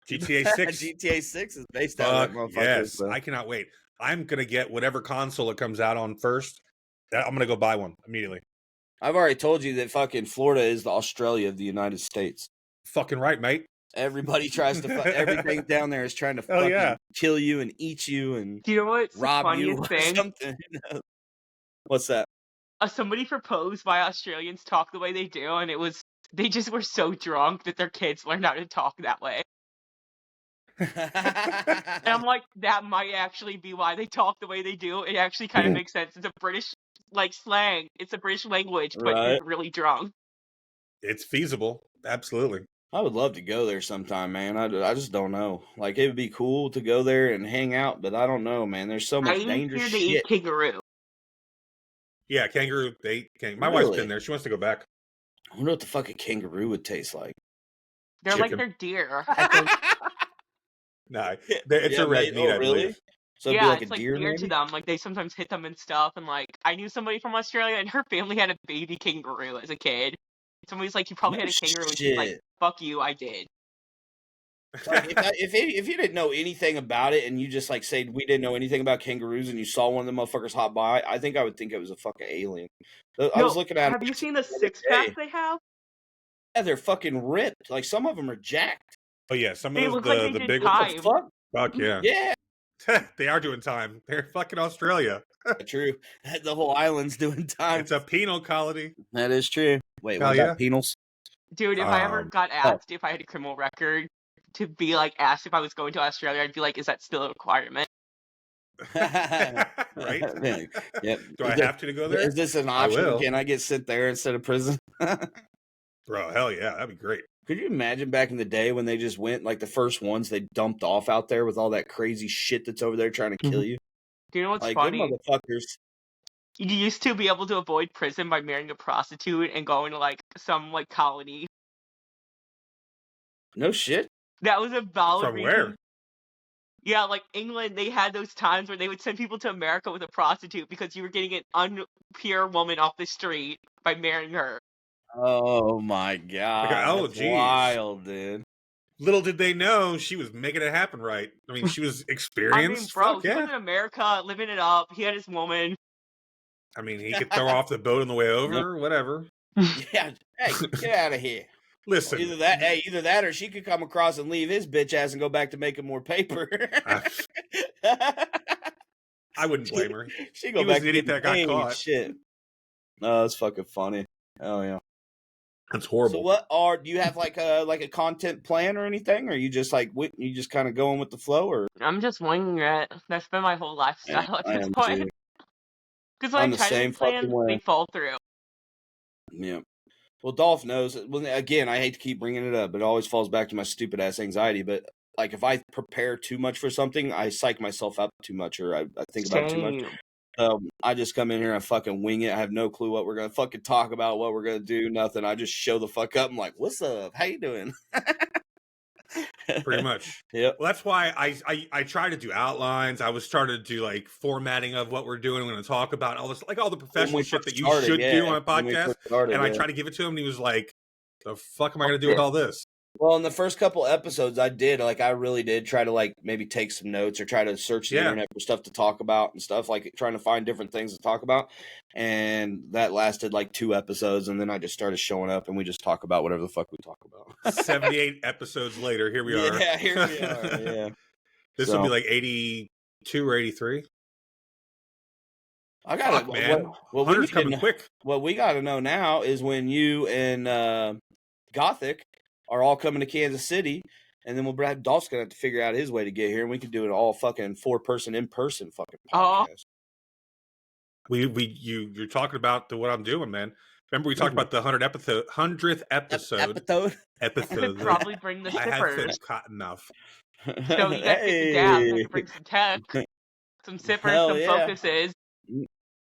Speaker 2: GTA 6.
Speaker 1: GTA 6 is based on that motherfucker.
Speaker 2: Yes,
Speaker 1: so.
Speaker 2: I cannot wait. I'm gonna get whatever console it comes out on first. I'm gonna go buy one immediately.
Speaker 1: I've already told you that fucking Florida is the Australia of the United States.
Speaker 2: Fucking right, mate.
Speaker 1: Everybody tries to everything down there is trying to fucking kill you and eat you and
Speaker 3: do you know what's
Speaker 1: rob you or
Speaker 3: thing?
Speaker 1: something. What's that?
Speaker 3: Somebody proposed why Australians talk the way they do, and they just were so drunk that their kids learned how to talk that way. And I'm like, that might actually be why they talk the way they do. It actually kind of makes sense. It's a British like slang. It's a British language, but you're really drunk.
Speaker 2: It's feasible. Absolutely.
Speaker 1: I would love to go there sometime, man. I just don't know. Like, it would be cool to go there and hang out, but I don't know, man. There's so much dangerous shit.
Speaker 3: They eat kangaroo.
Speaker 2: Yeah, kangaroo. My wife's been there. She wants to go back.
Speaker 1: I wonder what the fuck a kangaroo would taste like.
Speaker 3: They're like their deer.
Speaker 2: No, it's a red meat, I believe.
Speaker 1: So it'd be like it's
Speaker 3: deer to them. Like, they sometimes hit them and stuff. And, like, I knew somebody from Australia, and her family had a baby kangaroo as a kid. Somebody's like, you probably had a kangaroo. And she's like, fuck you, I did.
Speaker 1: Like, if you didn't know anything about it, and you just, like, said we didn't know anything about kangaroos, and you saw one of them motherfuckers hop by, I think I would think it was a fucking alien. I was looking at
Speaker 3: have you seen the six-pack they have?
Speaker 1: Yeah, they're fucking ripped. Like, some of them are jacked.
Speaker 2: But yeah, some
Speaker 3: They
Speaker 2: of
Speaker 3: look like
Speaker 2: the
Speaker 3: they did
Speaker 2: big
Speaker 1: What the
Speaker 3: time.
Speaker 1: fuck?
Speaker 2: fuck yeah.
Speaker 1: Yeah.
Speaker 2: They are doing time. They're fucking Australia.
Speaker 1: True. The whole island's doing time.
Speaker 2: It's a penal colony.
Speaker 1: That is true. Wait,
Speaker 2: Hell
Speaker 1: what
Speaker 2: yeah.
Speaker 1: about penals?
Speaker 3: Dude, if I ever got
Speaker 1: oh.
Speaker 3: asked if I had a criminal record to be like asked if I was going to Australia, I'd be like, is that still a requirement?
Speaker 2: Right?
Speaker 1: Yep.
Speaker 2: Do I have to go there?
Speaker 1: Is this an
Speaker 2: I
Speaker 1: option?
Speaker 2: will.
Speaker 1: Can I get sent there instead of prison?
Speaker 2: Bro, hell yeah, that'd be great.
Speaker 1: Could you imagine back in the day when they just went, like the first ones they dumped off out there with all that crazy shit that's over there trying to kill you?
Speaker 3: Do you know what's
Speaker 1: Like,
Speaker 3: funny?
Speaker 1: them motherfuckers.
Speaker 3: You used to be able to avoid prison by marrying a prostitute and going to like some like colony.
Speaker 1: No shit.
Speaker 3: That was a valid
Speaker 2: From
Speaker 3: reason.
Speaker 2: where?
Speaker 3: Yeah, like England, they had those times where they would send people to America with a prostitute because you were getting an unpure woman off the street by marrying her.
Speaker 1: Oh my god.
Speaker 2: oh,
Speaker 1: That's
Speaker 2: geez.
Speaker 1: wild, dude.
Speaker 2: Little did they know she was making it happen right. I mean, she was experienced.
Speaker 3: I mean, bro,
Speaker 2: Fuck
Speaker 3: he was
Speaker 2: yeah.
Speaker 3: in America, living it up. He had his woman.
Speaker 2: I mean, he could throw her off the boat on the way over, whatever.
Speaker 1: Yeah. Hey, get out of here.
Speaker 2: Listen.
Speaker 1: Either that or she could come across and leave his bitch ass and go back to making more paper.
Speaker 2: I wouldn't blame her.
Speaker 1: She go
Speaker 2: He
Speaker 1: back
Speaker 2: was an idiot that got
Speaker 1: to
Speaker 2: caught.
Speaker 1: shit. No, that's fucking funny. Oh yeah.
Speaker 2: That's horrible.
Speaker 1: So do you have like a content plan or anything, or you just like you just kind of going with the flow, or?
Speaker 3: I'm just winging it. That's been my whole lifestyle at this
Speaker 1: am
Speaker 3: point.
Speaker 1: too.
Speaker 3: Because when
Speaker 1: I'm
Speaker 3: I
Speaker 1: the
Speaker 3: try to
Speaker 1: same
Speaker 3: make plans,
Speaker 1: fucking way.
Speaker 3: they fall through.
Speaker 1: Yeah. Well, Dolph knows. Well, again, I hate to keep bringing it up, but it always falls back to my stupid ass anxiety. But like, if I prepare too much for something, I psych myself up too much, or I think about it too much. I just come in here and fucking wing it. I have no clue what we're gonna fucking talk about, what we're gonna do, nothing. I just show the fuck up. I'm like, "What's up? How you doing?"
Speaker 2: Pretty much.
Speaker 1: Yep.
Speaker 2: Well, that's why I try to do outlines. I was starting to do like formatting of what we're doing. We're going to talk about all this, like all the professional shit that you should do on a podcast. I try to give it to him, and he was like, "The fuck am I going to do with all this?"
Speaker 1: Well, in the first couple episodes, I really did try to like maybe take some notes or try to search the internet for stuff to talk about and stuff, like trying to find different things to talk about. And that lasted like 2 episodes, and then I just started showing up, and we just talk about whatever the fuck we talk about.
Speaker 2: 78 episodes later, here we are.
Speaker 1: Yeah, here we are. Yeah,
Speaker 2: this will be like 82 or 83.
Speaker 1: I got it,
Speaker 2: man.
Speaker 1: Well,
Speaker 2: 100's coming quick.
Speaker 1: What we got to know now is when you and Gothic are all coming to Kansas City, and then Dolph's gonna have to figure out his way to get here, and we can do it all fucking 4-person in-person fucking podcast.
Speaker 2: You're talking about what I'm doing, man. Remember we talked about the 100th episode.
Speaker 3: I could probably bring the sippers.
Speaker 2: I had said enough.
Speaker 3: So you guys get the dabs. I could bring some tech, some sippers, some focuses.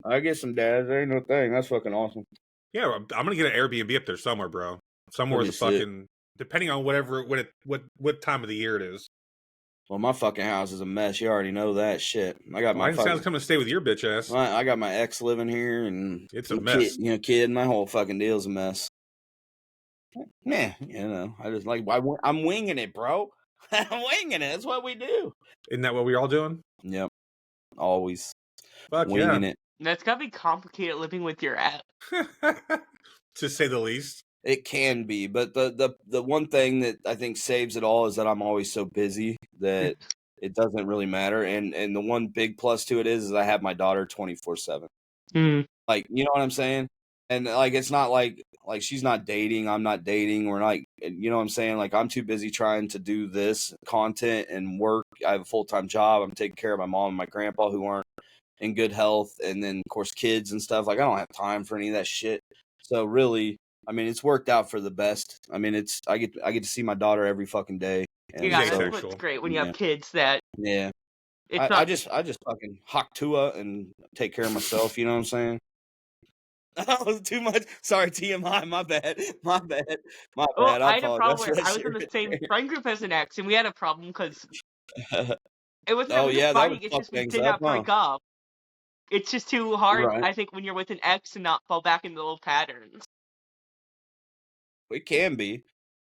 Speaker 1: I get some dabs. There ain't no thing. That's fucking awesome.
Speaker 2: Yeah, I'm gonna get an Airbnb up there somewhere, bro. Somewhere the fucking. Depending on what time of the year it is.
Speaker 1: Well, my fucking house is a mess. You already know that shit. I got
Speaker 2: my. Sounds coming to stay with your bitch ass.
Speaker 1: I got my ex living here, and
Speaker 2: it's a mess.
Speaker 1: Kid. My whole fucking deal's a mess. Yeah, I just like I'm winging it, bro. I'm winging it. That's what we do.
Speaker 2: Isn't that what we all doing?
Speaker 1: Yep. Always.
Speaker 2: Fuck
Speaker 1: winging it.
Speaker 3: That's gotta be complicated living with your ex.
Speaker 2: To say the least.
Speaker 1: It can be, but the one thing that I think saves it all is that I'm always so busy that it doesn't really matter. And the one big plus to it is I have my daughter 24/7. Like, you know what I'm saying? And like, it's not like she's not dating, I'm not dating. We're like, you know what I'm saying? Like, I'm too busy trying to do this content and work. I have a full-time job. I'm taking care of my mom and my grandpa who aren't in good health, and then of course kids and stuff. Like, I don't have time for any of that shit. So really, I mean, it's worked out for the best. I mean, I get to see my daughter every fucking day. And
Speaker 3: yeah, that's what's great when you have kids that.
Speaker 1: Yeah. I just fucking Haktua and take care of myself. You know what I'm saying? That was too much. Sorry, TMI. My bad.
Speaker 3: Oh, I had a problem where I was in the same friend group as an ex, and we had a problem because it was fighting. It's just we did not break up. It's just too hard, I think, when you're with an ex and not fall back into old patterns.
Speaker 1: It can be,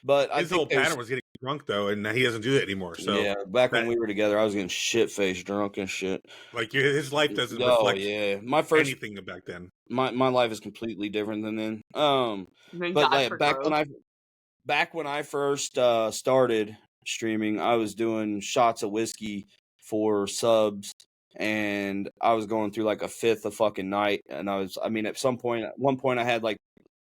Speaker 1: but
Speaker 2: his old pattern was getting drunk though, and he doesn't do that anymore. So
Speaker 1: yeah, back when we were together, I was getting shit-faced drunk and shit.
Speaker 2: Like his life doesn't reflect anything back then.
Speaker 1: My life is completely different than then. But like, back when I first started, streaming, I was doing shots of whiskey for subs, and I was going through like a fifth a fucking night. And I mean, at one point, I had like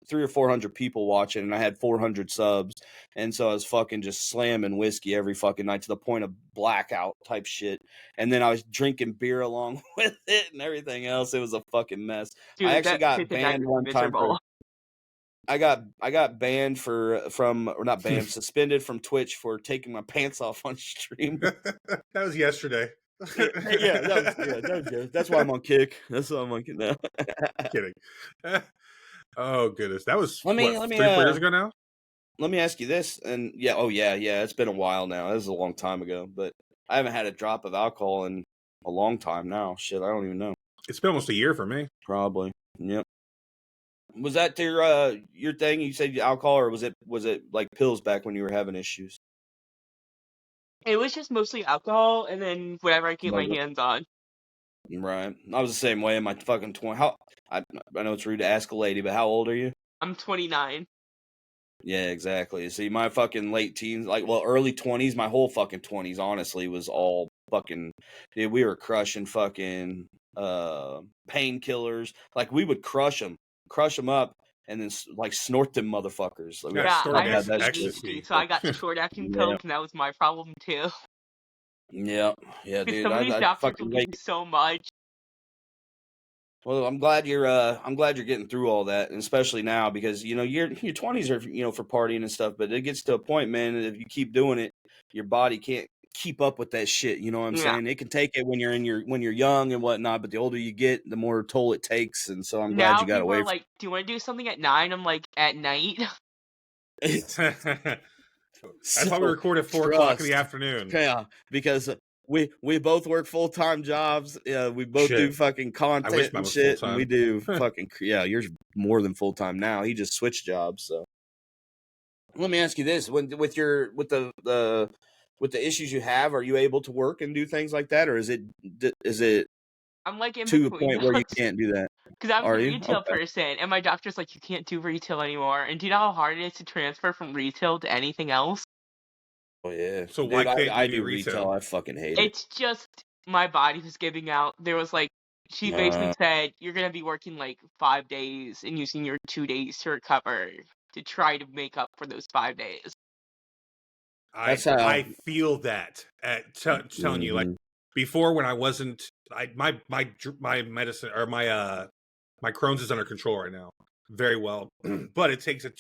Speaker 1: 300 or 400 people watching, and I had 400 subs, and so I was fucking just slamming whiskey every fucking night to the point of blackout type shit. And then I was drinking beer along with it and everything else. It was a fucking mess. I
Speaker 3: Dude,
Speaker 1: actually
Speaker 3: that
Speaker 1: got
Speaker 3: fifth night
Speaker 1: banned
Speaker 3: was
Speaker 1: one time for.
Speaker 3: miserable.
Speaker 1: I got banned or not banned, suspended from Twitch for taking my pants off on stream.
Speaker 2: That was yesterday.
Speaker 1: That's why I'm on Kick. That's why I'm on Kick now.
Speaker 2: Kidding. Oh goodness, that was
Speaker 1: Let me
Speaker 2: 3-4 years ago now.
Speaker 1: Let me ask you this, and yeah, it's been a while now. This is a long time ago, but I haven't had a drop of alcohol in a long time now. Shit, I don't even know.
Speaker 2: It's been almost a year for me.
Speaker 1: Probably. Yep. Was that your thing? You said alcohol, or was it like pills back when you were having issues?
Speaker 3: It was just mostly alcohol, and then whatever I get my hands on.
Speaker 1: Right. I was the same way in my fucking 20. I know it's rude to ask a lady, but how old are you?
Speaker 3: I'm 29.
Speaker 1: Yeah, exactly. See, my fucking late teens, early 20s, my whole fucking 20s, honestly, was all fucking, dude, we were crushing fucking painkillers. Like, we would crush them up, and then snort them motherfuckers. Like,
Speaker 3: Yeah, I had
Speaker 2: ecstasy.
Speaker 3: ADHD, so I got the short-acting pills, and that was my problem too.
Speaker 1: Yeah, dude.
Speaker 3: Some of these doctors
Speaker 1: fucking
Speaker 3: will give you so much.
Speaker 1: Well, I'm glad you're getting through all that, and especially now because your 20s are for partying and stuff, but it gets to a point, man, that if you keep doing it, your body can't keep up with that shit. You know what I'm saying? It can take it when you're young and whatnot, but the older you get, the more toll it takes. And so I'm glad you got away.
Speaker 3: Now people are like, "Do you want to do something at 9?" I'm like, "At night."
Speaker 2: That's why we record at 4 o'clock in the afternoon.
Speaker 1: Yeah, because we both work full-time jobs. We both do fucking content and shit, and we do fucking You're more than full-time now. He just switched jobs. So let me ask you this: with the issues you have, are you able to work and do things like that, or is it
Speaker 3: I'm like in
Speaker 1: to a
Speaker 3: between
Speaker 1: point where you can't do that?
Speaker 3: Because I'm a retail person, and my doctor's like, "You can't do retail anymore." And do you know how hard it is to transfer from retail to anything else?
Speaker 1: Oh yeah.
Speaker 2: So why can't
Speaker 1: I
Speaker 2: you
Speaker 1: do retail? I fucking hate it.
Speaker 3: It's just my body was giving out. There was she basically said, "You're gonna be working 5 days and using your 2 days to recover to try to make up for those 5 days."
Speaker 2: I feel that telling you, before, when I wasn't, my medicine or my Crohn's is under control right now, very well, but it takes a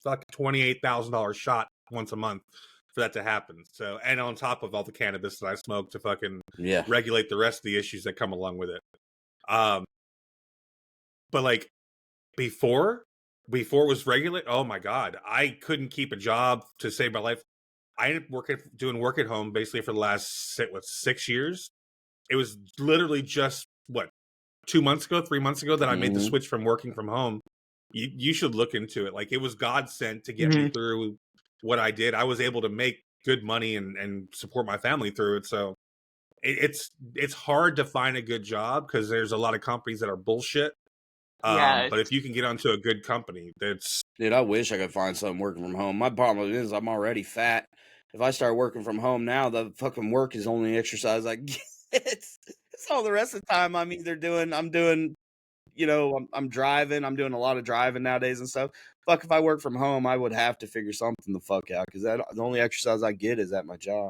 Speaker 2: fucking $28,000 shot once a month for that to happen. So, and on top of all the cannabis that I smoke to fucking regulate the rest of the issues that come along with it. But before it was regulated, oh my God, I couldn't keep a job to save my life. I ended up doing work at home basically for the last 6 years. It was literally just 3 months ago that I made the switch from working from home. You should look into it. It was God sent to get me through what I did. I was able to make good money and support my family through it. So it's hard to find a good job because there's a lot of companies that are bullshit. But if you can get onto a good company,
Speaker 1: dude, I wish I could find something working from home. My problem is I'm already fat. If I start working from home now, the fucking work is only exercise I get. It's all the rest of the time I'm driving. I'm doing a lot of driving nowadays and stuff. Fuck, if I work from home, I would have to figure something the fuck out because the only exercise I get is at my job.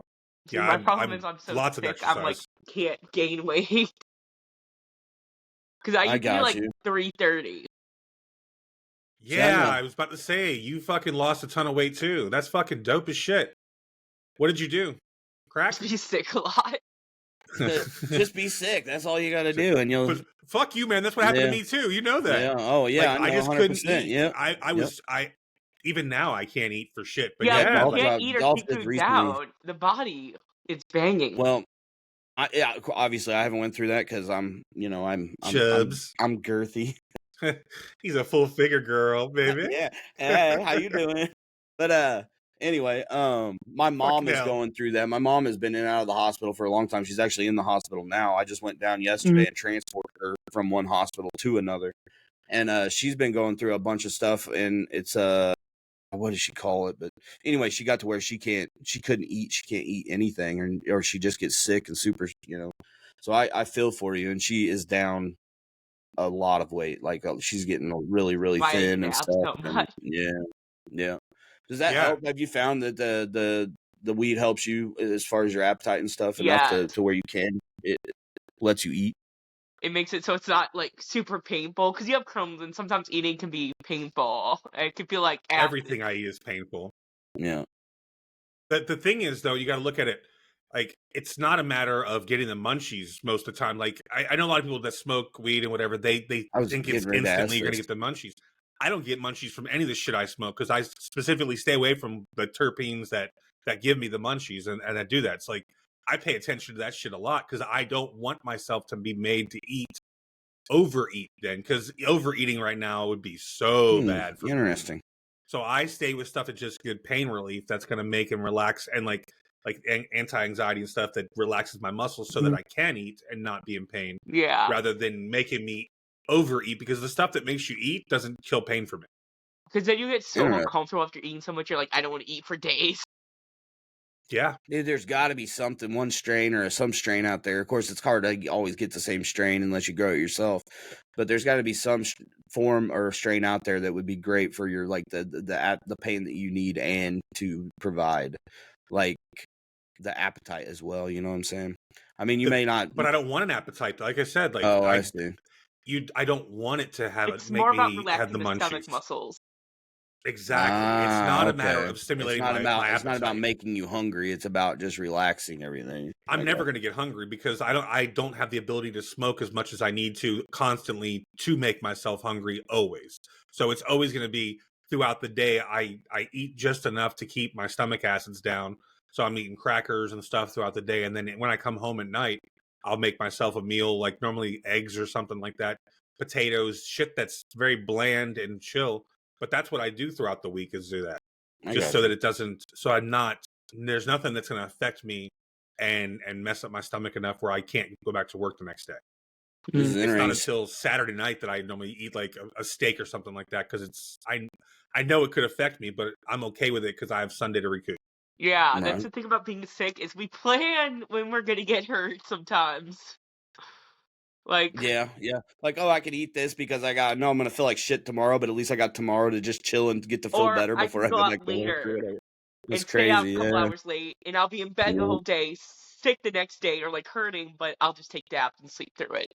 Speaker 3: Yeah, my problem is I'm so sick. I'm can't gain weight because I used to be 330.
Speaker 2: Yeah, I was about to say, you fucking lost a ton of weight too. That's fucking dope as shit. What did you do? Crack?
Speaker 3: Just be sick a lot.
Speaker 1: Just be sick. That's all you got to do, and you'll.
Speaker 2: But fuck you, man. That's what happened to me too. You know that.
Speaker 1: Yeah. Oh yeah.
Speaker 2: I just couldn't eat. Yeah. I even now I can't eat for shit. But
Speaker 3: you can't eat or keep food down. The body is banging.
Speaker 1: Well, obviously I haven't went through that because I'm girthy.
Speaker 2: He's a full figure girl, baby.
Speaker 1: Yeah. Hey, how you doing? But anyway, my mom is going through that. My mom has been in and out of the hospital for a long time. She's actually in the hospital now. I just went down yesterday and transported her from one hospital to another. And she's been going through a bunch of stuff, and it's what does she call it? But anyway, she got to where she can't eat anything, or she just gets sick and super, So I feel for you, and she is down a lot of weight. Like she's getting really, really
Speaker 3: Why I
Speaker 1: thin and
Speaker 3: nap
Speaker 1: stuff.
Speaker 3: so
Speaker 1: And
Speaker 3: much.
Speaker 1: yeah. Does that
Speaker 2: Yeah.
Speaker 1: help? Have you found that the weed helps you as far as your appetite and stuff enough
Speaker 3: Yes.
Speaker 1: to where it lets you eat?
Speaker 3: It makes it so it's not like super painful because you have Crohn's and sometimes eating can be painful. It can feel like acid.
Speaker 2: Everything I eat is painful.
Speaker 1: Yeah.
Speaker 2: But the thing is, though, you got to look at it like it's not a matter of getting the munchies most of the time. Like I know a lot of people that smoke weed and whatever, they
Speaker 1: I was
Speaker 2: think it's
Speaker 1: getting ready to ask
Speaker 2: instantly you're going to
Speaker 1: this.
Speaker 2: get the munchies. I don't get munchies from any of the shit I smoke because I specifically stay away from the terpenes that give me the munchies, and I do that. It's like I pay attention to that shit a lot because I don't want myself to be made to overeat then, because overeating right now would be so bad for me.
Speaker 1: Interesting.
Speaker 2: So I stay with stuff that's just good pain relief that's going to make him relax, and like anti-anxiety and stuff that relaxes my muscles so that I can eat and not be in pain.
Speaker 3: Yeah.
Speaker 2: Rather than making me overeat, because the stuff that makes you eat doesn't kill pain for me.
Speaker 3: Because then you get so
Speaker 1: Interesting.
Speaker 3: uncomfortable after eating so much, you're like, I don't want to eat for days.
Speaker 2: Yeah.
Speaker 1: There's got to be something, one strain or some strain out there. Of course, it's hard to always get the same strain unless you grow it yourself. But there's got to be some form or strain out there that would be great for your like the pain that you need and to provide like the appetite as well. You know what I'm saying? I mean, you may not,
Speaker 2: but I don't want an appetite. Like I said, like
Speaker 1: I see.
Speaker 2: I don't want it to have
Speaker 3: It's
Speaker 2: make
Speaker 3: more about
Speaker 2: me have
Speaker 3: relaxing
Speaker 2: the
Speaker 3: the stomach
Speaker 2: munchies.
Speaker 3: muscles.
Speaker 2: Exactly. It's not a matter
Speaker 1: Okay.
Speaker 2: of stimulating
Speaker 1: It's not about
Speaker 2: my
Speaker 1: it's not about
Speaker 2: appetite.
Speaker 1: making you hungry. It's about just relaxing everything.
Speaker 2: I'm never going to get hungry because I don't have the ability to smoke as much as I need to constantly to make myself hungry always. So it's always going to be throughout the day. I eat just enough to keep my stomach acids down. So I'm eating crackers and stuff throughout the day, and then when I come home at night, I'll make myself a meal, like normally eggs or something like that, potatoes, shit that's very bland and chill. But that's what I do throughout the week, is do that, just so that it doesn't. So I'm not. There's nothing that's going to affect me and mess up my stomach enough where I can't go back to work the next day.
Speaker 1: This is
Speaker 2: It's not
Speaker 1: interesting.
Speaker 2: until Saturday night that I normally eat like a steak or something like that, because it's I know it could affect me, but I'm okay with it because I have Sunday to recoup.
Speaker 3: Yeah,
Speaker 1: Right.
Speaker 3: that's the thing about being sick is we plan when we're gonna get hurt sometimes. Like
Speaker 1: Yeah. Like, oh, I could eat this because I'm gonna feel like shit tomorrow, but at least I got tomorrow to just chill and get to feel
Speaker 3: or
Speaker 1: better
Speaker 3: I
Speaker 1: before
Speaker 3: can
Speaker 1: I
Speaker 3: go
Speaker 1: go
Speaker 3: out
Speaker 1: back to work or
Speaker 3: later
Speaker 1: whatever. It's
Speaker 3: and stay out a
Speaker 1: crazy,
Speaker 3: couple
Speaker 1: yeah.
Speaker 3: hours late and I'll be in bed the
Speaker 1: Yeah.
Speaker 3: whole day, sick the next day or like hurting, but I'll just take naps and sleep through it.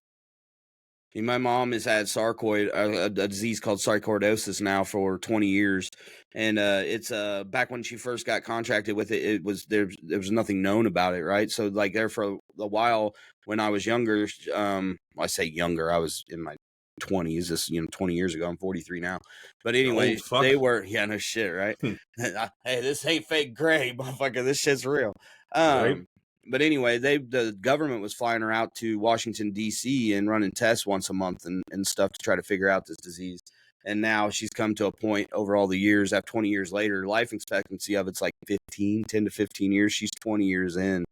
Speaker 1: My mom has had sarcoid, a disease called sarcoidosis now for 20 years, and it's back when she first got contracted with it. It was there was nothing known about it, right? So like there for a while when I was younger, I say younger, I was in my 20s. This 20 years ago. I'm 43 now, but anyway,
Speaker 2: Old fuck.
Speaker 1: they were no shit, right? Hey, this ain't fake gray, motherfucker. This shit's real.
Speaker 2: Right.
Speaker 1: But anyway, the government was flying her out to Washington, D.C. and running tests once a month and stuff to try to figure out this disease. And now she's come to a point over all the years, after 20 years later, life expectancy of it's like 10 to 15 years. She's 20 years in.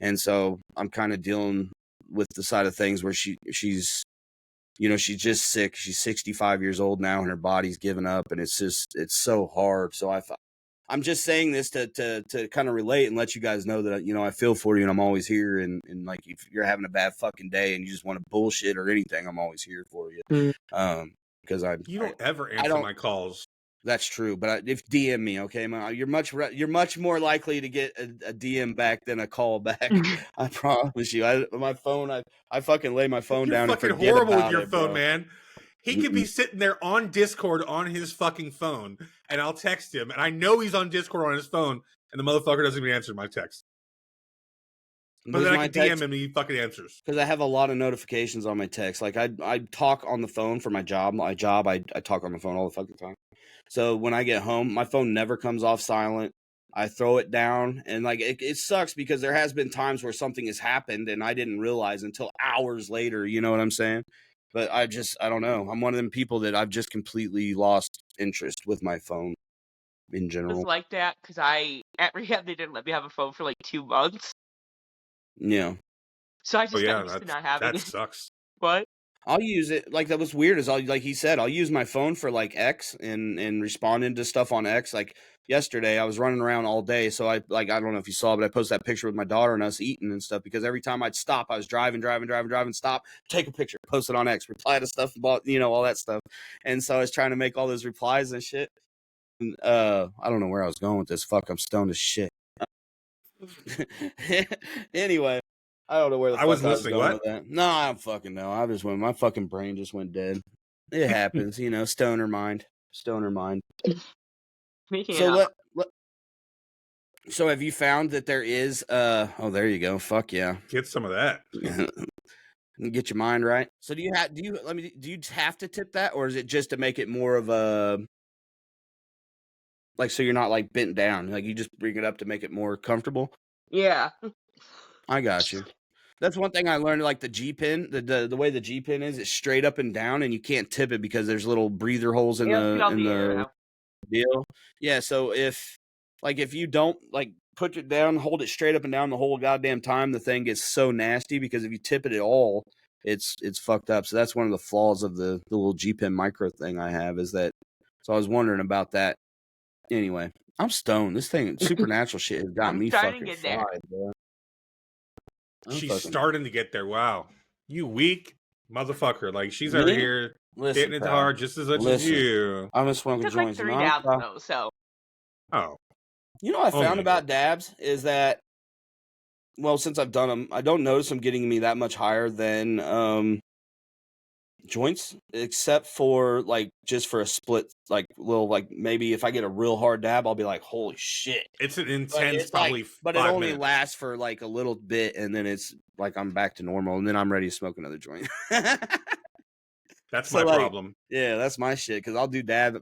Speaker 1: And so I'm kind of dealing with the side of things where she's she's just sick. She's 65 years old now and her body's given up, and it's so hard. So I'm just saying this to kind of relate and let you guys know that, I feel for you and I'm always here. And like, if you're having a bad fucking day and you just want to bullshit or anything, I'm always here for you. Because
Speaker 2: you don't ever answer my calls.
Speaker 1: That's true. But if DM me, okay, you're much more likely to get a DM back than a call back. I promise you. My phone, I fucking lay my phone down and forget about it.
Speaker 2: You're fucking horrible with your phone,
Speaker 1: bro.
Speaker 2: man. He could be sitting there on Discord on his fucking phone, and I'll text him, and I know he's on Discord on his phone, and the motherfucker doesn't even answer my text. But then I can DM him and he fucking answers.
Speaker 1: Because I have a lot of notifications on my text. Like I talk on the phone for my job. I talk on the phone all the fucking time. So when I get home, my phone never comes off silent. I throw it down, and like it sucks because there has been times where something has happened and I didn't realize until hours later. You know what I'm saying? But I don't know. I'm one of them people that I've just completely lost interest with my phone in general.
Speaker 3: It's like that because at rehab they didn't let me have a phone for like 2 months.
Speaker 1: Yeah.
Speaker 3: So I just got used to not having
Speaker 2: that
Speaker 3: it.
Speaker 2: sucks.
Speaker 3: What?
Speaker 1: I'll use it like that. Was weird is like he said, I'll use my phone for like X and responding to stuff on X. Like yesterday, I was running around all day, so I don't know if you saw, but I posted that picture with my daughter and us eating and stuff because every time I'd stop, I was driving, stop, take a picture, post it on X, reply to stuff about all that stuff, and so I was trying to make all those replies and shit. And, I don't know where I was going with this. Fuck, I'm stoned as shit. Anyway. I don't know where the fuck I was
Speaker 2: listening.
Speaker 1: going
Speaker 2: What?
Speaker 1: with that. No, I don't fucking know. I just went. My fucking brain just went dead. It happens, stoner mind. Stoner mind. So So have you found that there is? Oh, there you go. Fuck yeah.
Speaker 2: Get some of that.
Speaker 1: Get your mind right. So do you have to tip that, or is it just to make it more of a like so you're not like bent down, like you just bring it up to make it more comfortable?
Speaker 3: Yeah.
Speaker 1: I got you. That's one thing I learned, like the G pin, the way the G pin is, it's straight up and down, and you can't tip it because there's little breather holes in the deal. Yeah, so if you don't like put it down, hold it straight up and down the whole goddamn time, the thing gets so nasty because if you tip it at all, it's fucked up. So that's one of the flaws of the little G pin micro thing I have is that. So I was wondering about that. Anyway, I'm stoned. This thing, supernatural shit, has got me fucking fried, bro.
Speaker 2: She's starting to get there. Wow. You weak motherfucker. Like, she's over here hitting it hard just as much as you.
Speaker 1: I'm a smoking joints.
Speaker 3: Like 3 dabs, though, so.
Speaker 2: Oh.
Speaker 1: You know what I found about dabs is that, well, since I've done them, I don't notice them getting me that much higher than joints, except for, like, just for a split, like, little, like, maybe if I get a real hard dab, I'll be like, holy shit.
Speaker 2: It's an intense, probably
Speaker 1: but it only lasts for, like, a little bit, and then it's, like, I'm back to normal, and then I'm ready to smoke another joint.
Speaker 2: That's my problem.
Speaker 1: Yeah, that's my shit, because I'll do dab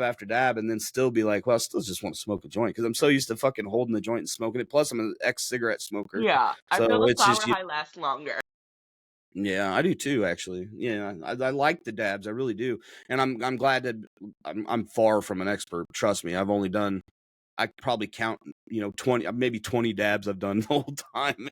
Speaker 1: after dab, and then still be like, well, I still just want to smoke a joint, because I'm so used to fucking holding the joint and smoking it, plus I'm an ex-cigarette smoker.
Speaker 3: Yeah,
Speaker 1: so
Speaker 3: I feel the flower high lasts longer.
Speaker 1: Yeah, I do too. Actually, yeah, I like the dabs. I really do, and I'm glad that I'm far from an expert. Trust me, I've only done. I probably count, 20, maybe 20 dabs I've done the whole time.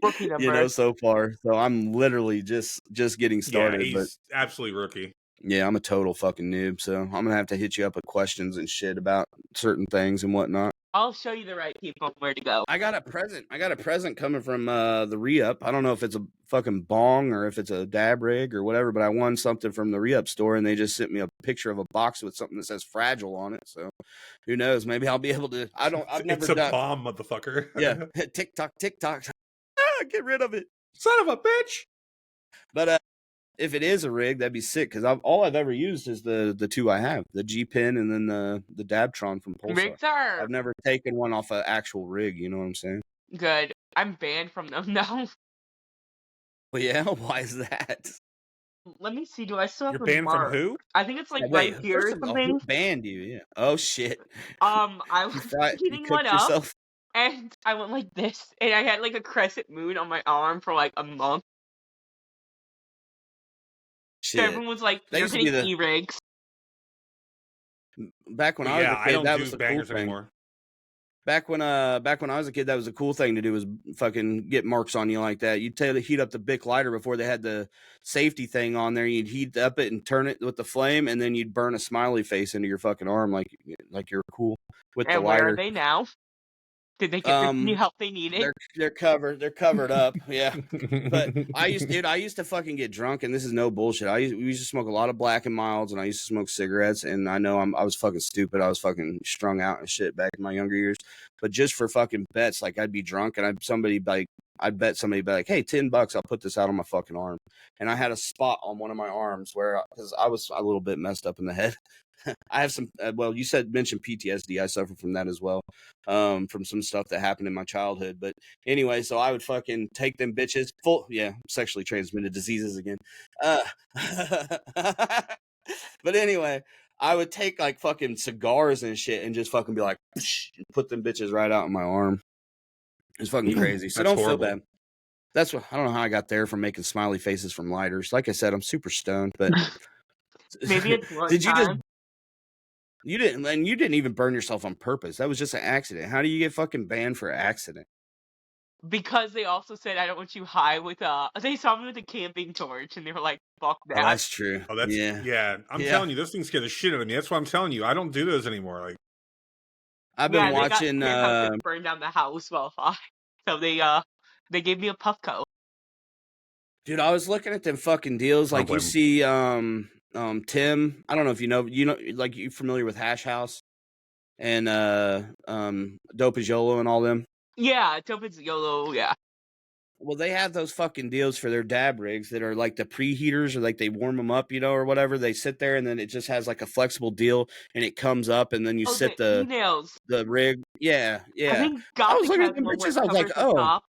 Speaker 3: Rookie number.
Speaker 1: So far. So I'm literally just getting started.
Speaker 2: Yeah, he's absolutely rookie.
Speaker 1: Yeah, I'm a total fucking noob. So I'm gonna have to hit you up with questions and shit about certain things and whatnot.
Speaker 3: I'll show you the right people where to go.
Speaker 1: I got a present coming from the re-up. I don't know if it's a fucking bong or if it's a dab rig or whatever, but I won something from the re-up store and they just sent me a picture of a box with something that says fragile on it. So who knows? Maybe I'll be able to. I've never
Speaker 2: done. It's a bomb, motherfucker.
Speaker 1: Yeah. TikTok. Get rid of it.
Speaker 2: Son of a bitch.
Speaker 1: But if it is a rig, that'd be sick because all I've ever used is the two I have, the G pin and then the Dabtron from Pulsar.
Speaker 3: Rigs are.
Speaker 1: I've never taken one off an actual rig. You know what I'm saying?
Speaker 3: Good. I'm banned from them now.
Speaker 1: Well, yeah. Why is that?
Speaker 3: Let me see. Do I still have
Speaker 2: You're banned from who?
Speaker 3: I think it's like right here or something.
Speaker 1: Who banned you? Yeah. Oh shit.
Speaker 3: I was heating one up, and I went like this, and I had like a crescent moon on my arm for like a month.
Speaker 1: Shit.
Speaker 3: So everyone was like, "You're hitting E-rigs."
Speaker 1: Back when I was a kid, that was the cool thing.
Speaker 2: Anymore.
Speaker 1: Back when I was a kid, that was a cool thing to do, was fucking get marks on you like that. You'd heat up the Bic lighter before they had the safety thing on there. You'd heat up it and turn it with the flame, and then you'd burn a smiley face into your fucking arm like you're cool with the lighter.
Speaker 3: Where are they now? Did they get the new help they needed?
Speaker 1: They're covered up, yeah. But I used to fucking get drunk, and this is no bullshit. We used to smoke a lot of Black and Milds, and I used to smoke cigarettes. And I know I was fucking stupid. I was fucking strung out and shit back in my younger years. But just for fucking bets, like I'd be drunk, and I'd bet somebody be like, "Hey, $10, I'll put this out on my fucking arm." And I had a spot on one of my arms where, because I was a little bit messed up in the head. I have some, well, you mentioned PTSD. I suffer from that as well, from some stuff that happened in my childhood. But anyway, so I would fucking take them bitches sexually transmitted diseases again. But anyway, I would take like fucking cigars and shit and just fucking be like, put them bitches right out in my arm. It's fucking crazy. So don't feel bad. That's what, I don't know how I got there from making smiley faces from lighters. Like I said, I'm super stoned, but
Speaker 3: maybe it's time.
Speaker 1: You didn't even burn yourself on purpose. That was just an accident. How do you get fucking banned for an accident?
Speaker 3: because they also said I don't want you high with they saw me with a camping torch and they were like, fuck
Speaker 1: Oh,
Speaker 3: that.
Speaker 1: that's true.
Speaker 2: Oh, that's
Speaker 1: yeah.
Speaker 2: I'm telling you, those things scare the shit out of me. That's why I'm telling you, I don't do those anymore. Like,
Speaker 1: I've been
Speaker 3: They got
Speaker 1: watching.
Speaker 3: scared how it could burn down the house while high. So they gave me a Puffco.
Speaker 1: Dude, I was looking at them fucking deals. Like you see, Tim. I don't know if you know, like you familiar with Hash House and Dope is YOLO and all them.
Speaker 3: Yeah, Dope is YOLO. Yeah.
Speaker 1: Well, they have those fucking deals for their dab rigs that are like the preheaters, or like they warm them up, or whatever. They sit there and then it just has like a flexible deal and it comes up and then you sit the rig. Yeah.
Speaker 3: I think
Speaker 1: I was
Speaker 3: Gothic
Speaker 1: looking
Speaker 3: has
Speaker 1: at them
Speaker 3: one where
Speaker 1: bitches.
Speaker 3: it
Speaker 1: I was like,
Speaker 3: covers the top.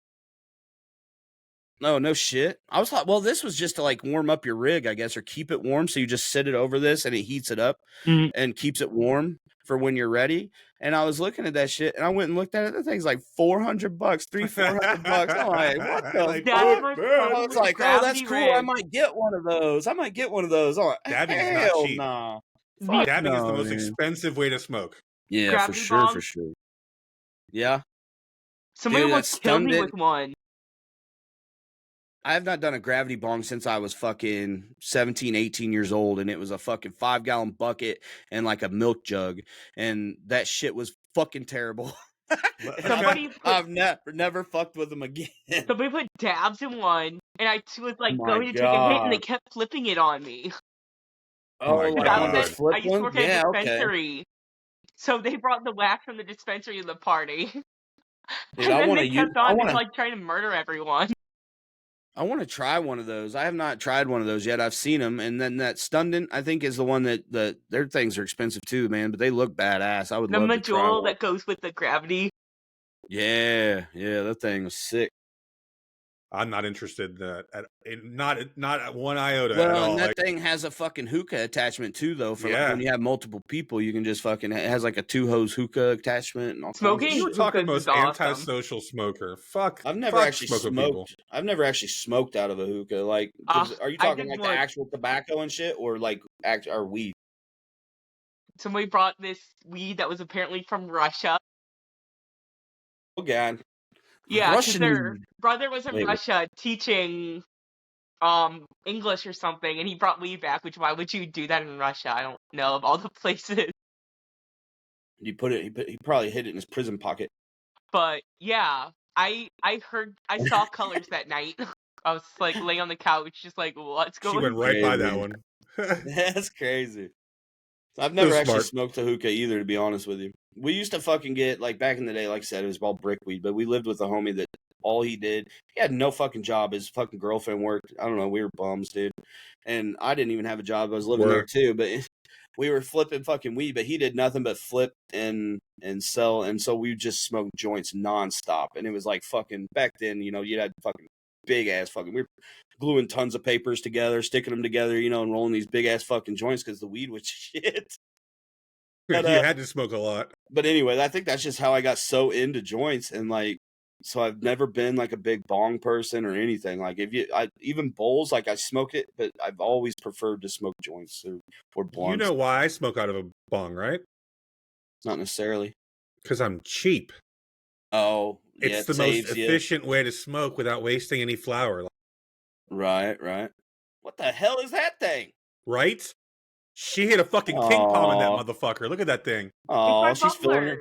Speaker 1: No shit. I was like, well, this was just to like warm up your rig, I guess, or keep it warm. So you just sit it over this and it heats it up and keeps it warm for when you're ready. And I was looking at that shit and I went and looked at it. The thing's like $400, $400. I'm like, what the fuck? I was like, oh, that's cool.
Speaker 3: Rig.
Speaker 1: I might get one of those. I'm like,
Speaker 2: dabbing is not cheap.
Speaker 1: Nah.
Speaker 2: Dabbing is the most expensive way to smoke.
Speaker 1: Yeah,
Speaker 3: gravity
Speaker 1: for sure. Yeah.
Speaker 3: Somebody once killed me with one.
Speaker 1: I have not done a gravity bong since I was fucking 17, 18 years old, and it was a fucking 5-gallon bucket and like a milk jug, and that shit was fucking terrible. I've never fucked with them again.
Speaker 3: Somebody put dabs in one, and I was like going to take a hit, and they kept flipping it on me.
Speaker 1: Oh, like
Speaker 3: I used to work at a dispensary. Okay. So they brought the wax from the dispensary to the party.
Speaker 1: Dude,
Speaker 3: and then they kept on just like trying to murder everyone.
Speaker 1: I want to try one of those. I have not tried one of those yet. I've seen them, and then that Stundant, I think, is the one that their things are expensive too, man. But they look badass. I would love to try one.
Speaker 3: That goes with the gravity.
Speaker 1: Yeah, that thing was sick.
Speaker 2: I'm not interested in that. Not one iota
Speaker 1: at all.
Speaker 2: Well,
Speaker 1: and that thing has a fucking hookah attachment too, though. For like when you have multiple people, you can just fucking. It has like a 2-hose hookah attachment and all.
Speaker 3: Smoking.
Speaker 2: You were talking most antisocial smoker. Fuck.
Speaker 1: I've never actually smoked. People. I've never actually smoked out of a hookah. Like, are you talking like the actual tobacco and shit, or like or weed?
Speaker 3: Somebody brought this weed that was apparently from Russia.
Speaker 1: Oh God.
Speaker 3: Yeah, because their brother was in Russia teaching English or something, and he brought weed back, which why would you do that in Russia? I don't know, of all the places.
Speaker 1: He probably hid it in his prison pocket.
Speaker 3: But yeah, I saw colors that night. I was like laying on the couch, just like, what's going on?
Speaker 2: She went right by that one.
Speaker 1: That's crazy. I've never actually smoked a hookah either, to be honest with you. We used to fucking get, like, back in the day, like I said, it was all brick weed, but we lived with a homie that all he did, he had no fucking job. His fucking girlfriend worked. I don't know, we were bums, dude. And I didn't even have a job. I was living there too, but we were flipping fucking weed, but he did nothing but flip and sell, and so we just smoked joints nonstop. And it was like fucking, back then, you had fucking big-ass fucking, we were gluing tons of papers together, sticking them together, and rolling these big-ass fucking joints because the weed was shit.
Speaker 2: But, you had to smoke a lot.
Speaker 1: But anyway, I think that's just how I got so into joints, and like, so I've never been like a big bong person or anything. Like, even bowls, like I smoke it, but I've always preferred to smoke joints or blunts.
Speaker 2: You know why I smoke out of a bong, right?
Speaker 1: Not necessarily.
Speaker 2: Because I'm cheap.
Speaker 1: Oh,
Speaker 2: it's the most efficient way to smoke without wasting any flour.
Speaker 1: Right. What the hell is that thing?
Speaker 2: Right? She hit a fucking king palm in that motherfucker. Look at that thing.
Speaker 1: Oh, she's filling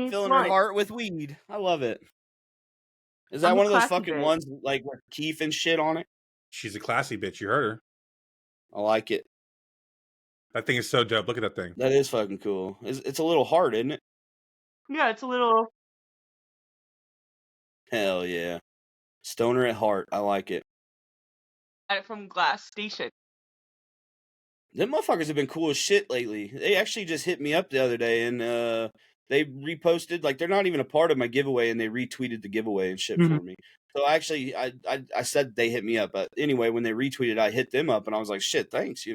Speaker 1: her heart with weed. I love it. Is that one of those fucking ones like with Keef and shit on it?
Speaker 2: She's a classy bitch. You heard her.
Speaker 1: I like it.
Speaker 2: That thing is so dope. Look at that thing.
Speaker 1: That is fucking cool. It's a little hard, isn't it?
Speaker 3: Yeah, it's a little.
Speaker 1: Hell yeah. Stoner at heart. I like it.
Speaker 3: Got it from Glass Station.
Speaker 1: Them motherfuckers have been cool as shit lately. They actually just hit me up the other day and they reposted, like, they're not even a part of my giveaway, and they retweeted the giveaway and shit for me. So actually, I said they hit me up, but anyway, when they retweeted, I hit them up, and I was like, shit, thanks,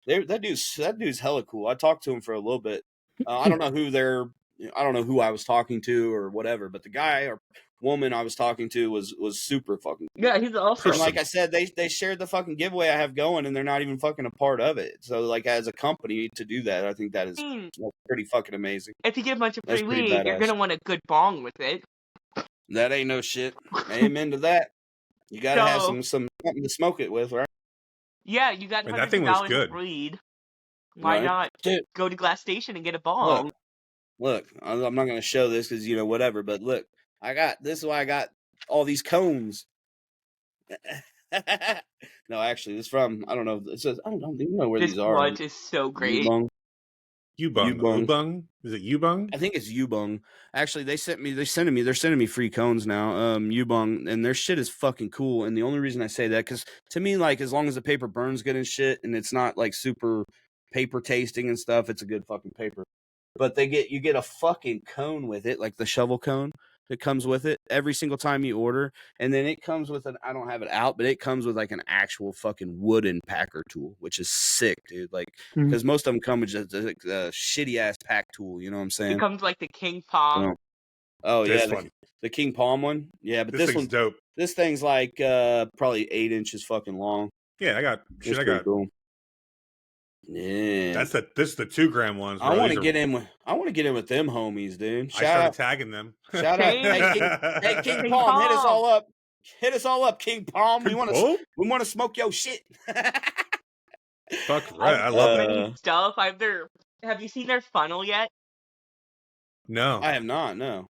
Speaker 1: That dude's hella cool. I talked to him for a little bit. I don't know who I was talking to or whatever, but the guy or woman I was talking to was super fucking cool.
Speaker 3: Yeah, he's awesome.
Speaker 1: And like I said, they shared the fucking giveaway I have going, and they're not even fucking a part of it. So like, as a company to do that, I think that is pretty fucking amazing.
Speaker 3: If you get a bunch of free weed, you're gonna want a good bong with it.
Speaker 1: That ain't no shit. Amen to that. You gotta have
Speaker 3: So,
Speaker 1: something to smoke it with, right?
Speaker 3: yeah, you got
Speaker 2: And that
Speaker 3: hundreds
Speaker 2: thing
Speaker 3: of
Speaker 2: looks
Speaker 3: dollars
Speaker 2: good.
Speaker 3: of weed. Why
Speaker 1: Right.
Speaker 3: not
Speaker 1: Dude,
Speaker 3: go to Glass Station and get a
Speaker 1: look,
Speaker 3: bong?
Speaker 1: I'm not gonna show this because whatever. But look, this is why I got all these cones. No, actually, this from I don't know. It says I don't even know where
Speaker 3: This
Speaker 1: these are.
Speaker 3: blunt is so great.
Speaker 1: Ubung.
Speaker 2: Ubung.
Speaker 1: Ubung.
Speaker 2: Ubung? Is it Ubung?
Speaker 1: I think it's Ubung. Actually, they're sending me free cones now. Ubung, and their shit is fucking cool. And the only reason I say that, because to me, like, as long as the paper burns good and shit, and it's not like super paper tasting and stuff, it's a good fucking paper. But you get a fucking cone with it, like the shovel cone that comes with it every single time you order. And then it comes with I don't have it out, but it comes with like an actual fucking wooden packer tool, which is sick, dude. Like, because most of them come with just a shitty ass pack tool, you know what I'm
Speaker 3: It
Speaker 1: saying?
Speaker 3: comes like the King Palm.
Speaker 1: Oh
Speaker 2: This
Speaker 1: yeah,
Speaker 2: one.
Speaker 1: the King Palm one. Yeah, but
Speaker 2: This thing's
Speaker 1: one,
Speaker 2: dope.
Speaker 1: this thing's like probably 8 inches fucking long.
Speaker 2: Yeah, I got
Speaker 1: It's
Speaker 2: shit. I
Speaker 1: pretty
Speaker 2: got.
Speaker 1: cool. Yeah,
Speaker 2: This is the 2 gram ones, bro.
Speaker 1: I want to
Speaker 2: These
Speaker 1: get
Speaker 2: are.
Speaker 1: in with them homies, dude.
Speaker 2: I started tagging them.
Speaker 1: Shout out, hey King
Speaker 3: King
Speaker 1: Palm, hit us
Speaker 3: Palm.
Speaker 1: all up, King Palm.
Speaker 2: King
Speaker 1: We want to smoke your shit.
Speaker 2: Fuck right, I love that.
Speaker 3: Many stuff. Have you seen their funnel yet?
Speaker 2: No,
Speaker 1: I have not. No.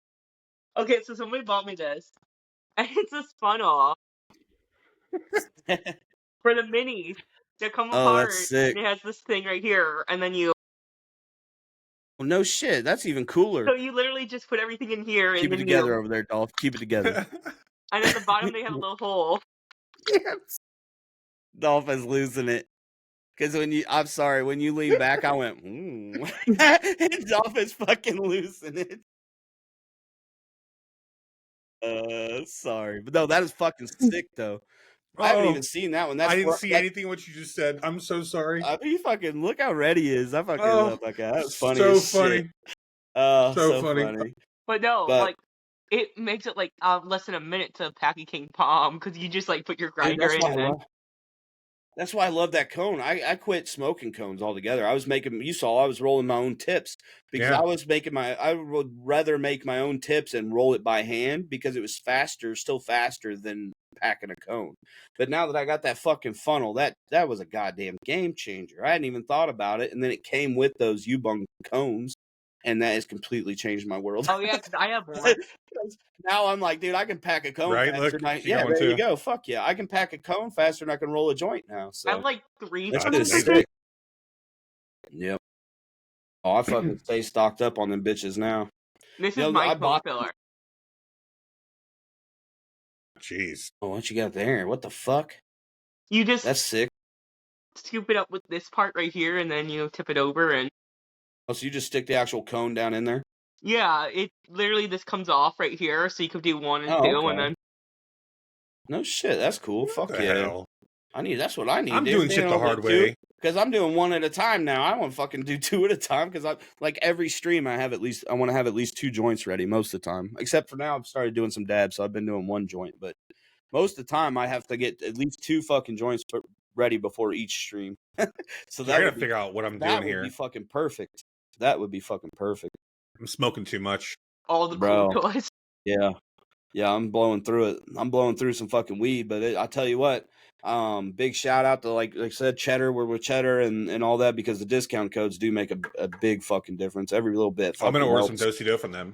Speaker 3: Okay, so somebody bought me this, and it's this funnel for the minis that come
Speaker 1: Oh,
Speaker 3: apart.
Speaker 1: that's sick.
Speaker 3: And it has this thing right here, and then you.
Speaker 1: Well, no shit. That's even cooler.
Speaker 3: So you literally just put everything in here,
Speaker 1: Keep
Speaker 3: and
Speaker 1: it
Speaker 3: then
Speaker 1: together over there, Dolph. Keep it together.
Speaker 3: And at the bottom they have a little hole.
Speaker 1: Yes. Dolph is losing it. Because when you lean back, I went, Dolph is fucking losing it. Sorry. But no, that is fucking sick, though. I haven't even seen that one.
Speaker 2: I didn't see anything what you just said. I'm so sorry.
Speaker 1: You fucking look how red he is. I fucking love that guy. That was funny
Speaker 2: So
Speaker 1: as
Speaker 2: funny.
Speaker 1: shit. Oh, so
Speaker 2: funny.
Speaker 1: funny.
Speaker 3: But no, like, it makes it like less than a minute to pack a King Palm because you just like put your grinder in and then.
Speaker 1: That's why I love that cone. I quit smoking cones altogether. I was rolling my own tips because I would rather make my own tips and roll it by hand because it was still faster than packing a cone. But now that I got that fucking funnel, that was a goddamn game changer. I hadn't even thought about it. And then it came with those Ubung cones. And that has completely changed my world.
Speaker 3: Oh yeah, because I have one.
Speaker 1: Now I'm like, dude, I can pack a cone faster.
Speaker 2: Look,
Speaker 1: there you go. Fuck yeah, I can pack a cone faster than I can roll a joint now. So
Speaker 3: I have like 3
Speaker 1: that's
Speaker 3: cones.
Speaker 1: sick. Yep. Oh, I fucking stay stocked up on them bitches now.
Speaker 3: This is my cone filler.
Speaker 2: Jeez.
Speaker 1: Oh, what you got there? What the fuck? That's sick.
Speaker 3: Scoop it up with this part right here, and then you tip it over and.
Speaker 1: Oh, so you just stick the actual cone down in there?
Speaker 3: Yeah, it literally this comes off right here, so you could do 1 and 2, and then.
Speaker 1: No shit, that's cool. Fuck yeah.
Speaker 2: Hell?
Speaker 1: That's what I need.
Speaker 2: I'm doing shit the hard way.
Speaker 1: Because I'm doing 1 at a time now. I don't want to fucking do 2 at a time because I like every stream I want to have at least 2 joints ready most of the time. Except for now I've started doing some dabs, so I've been doing 1 joint. But most of the time I have to get at least 2 fucking joints ready before each stream. So
Speaker 2: I gotta figure out what I'm doing here.
Speaker 1: That would be fucking perfect. That would be fucking perfect.
Speaker 2: I'm smoking too much.
Speaker 3: All the cool toys.
Speaker 1: Yeah. Yeah, I'm blowing through it. I'm blowing through some fucking weed, but I tell you what, big shout out to like I said, Cheddar. We're with Cheddar and all that because the discount codes do make a big fucking difference. Every little bit.
Speaker 2: I'm gonna order some Do from them.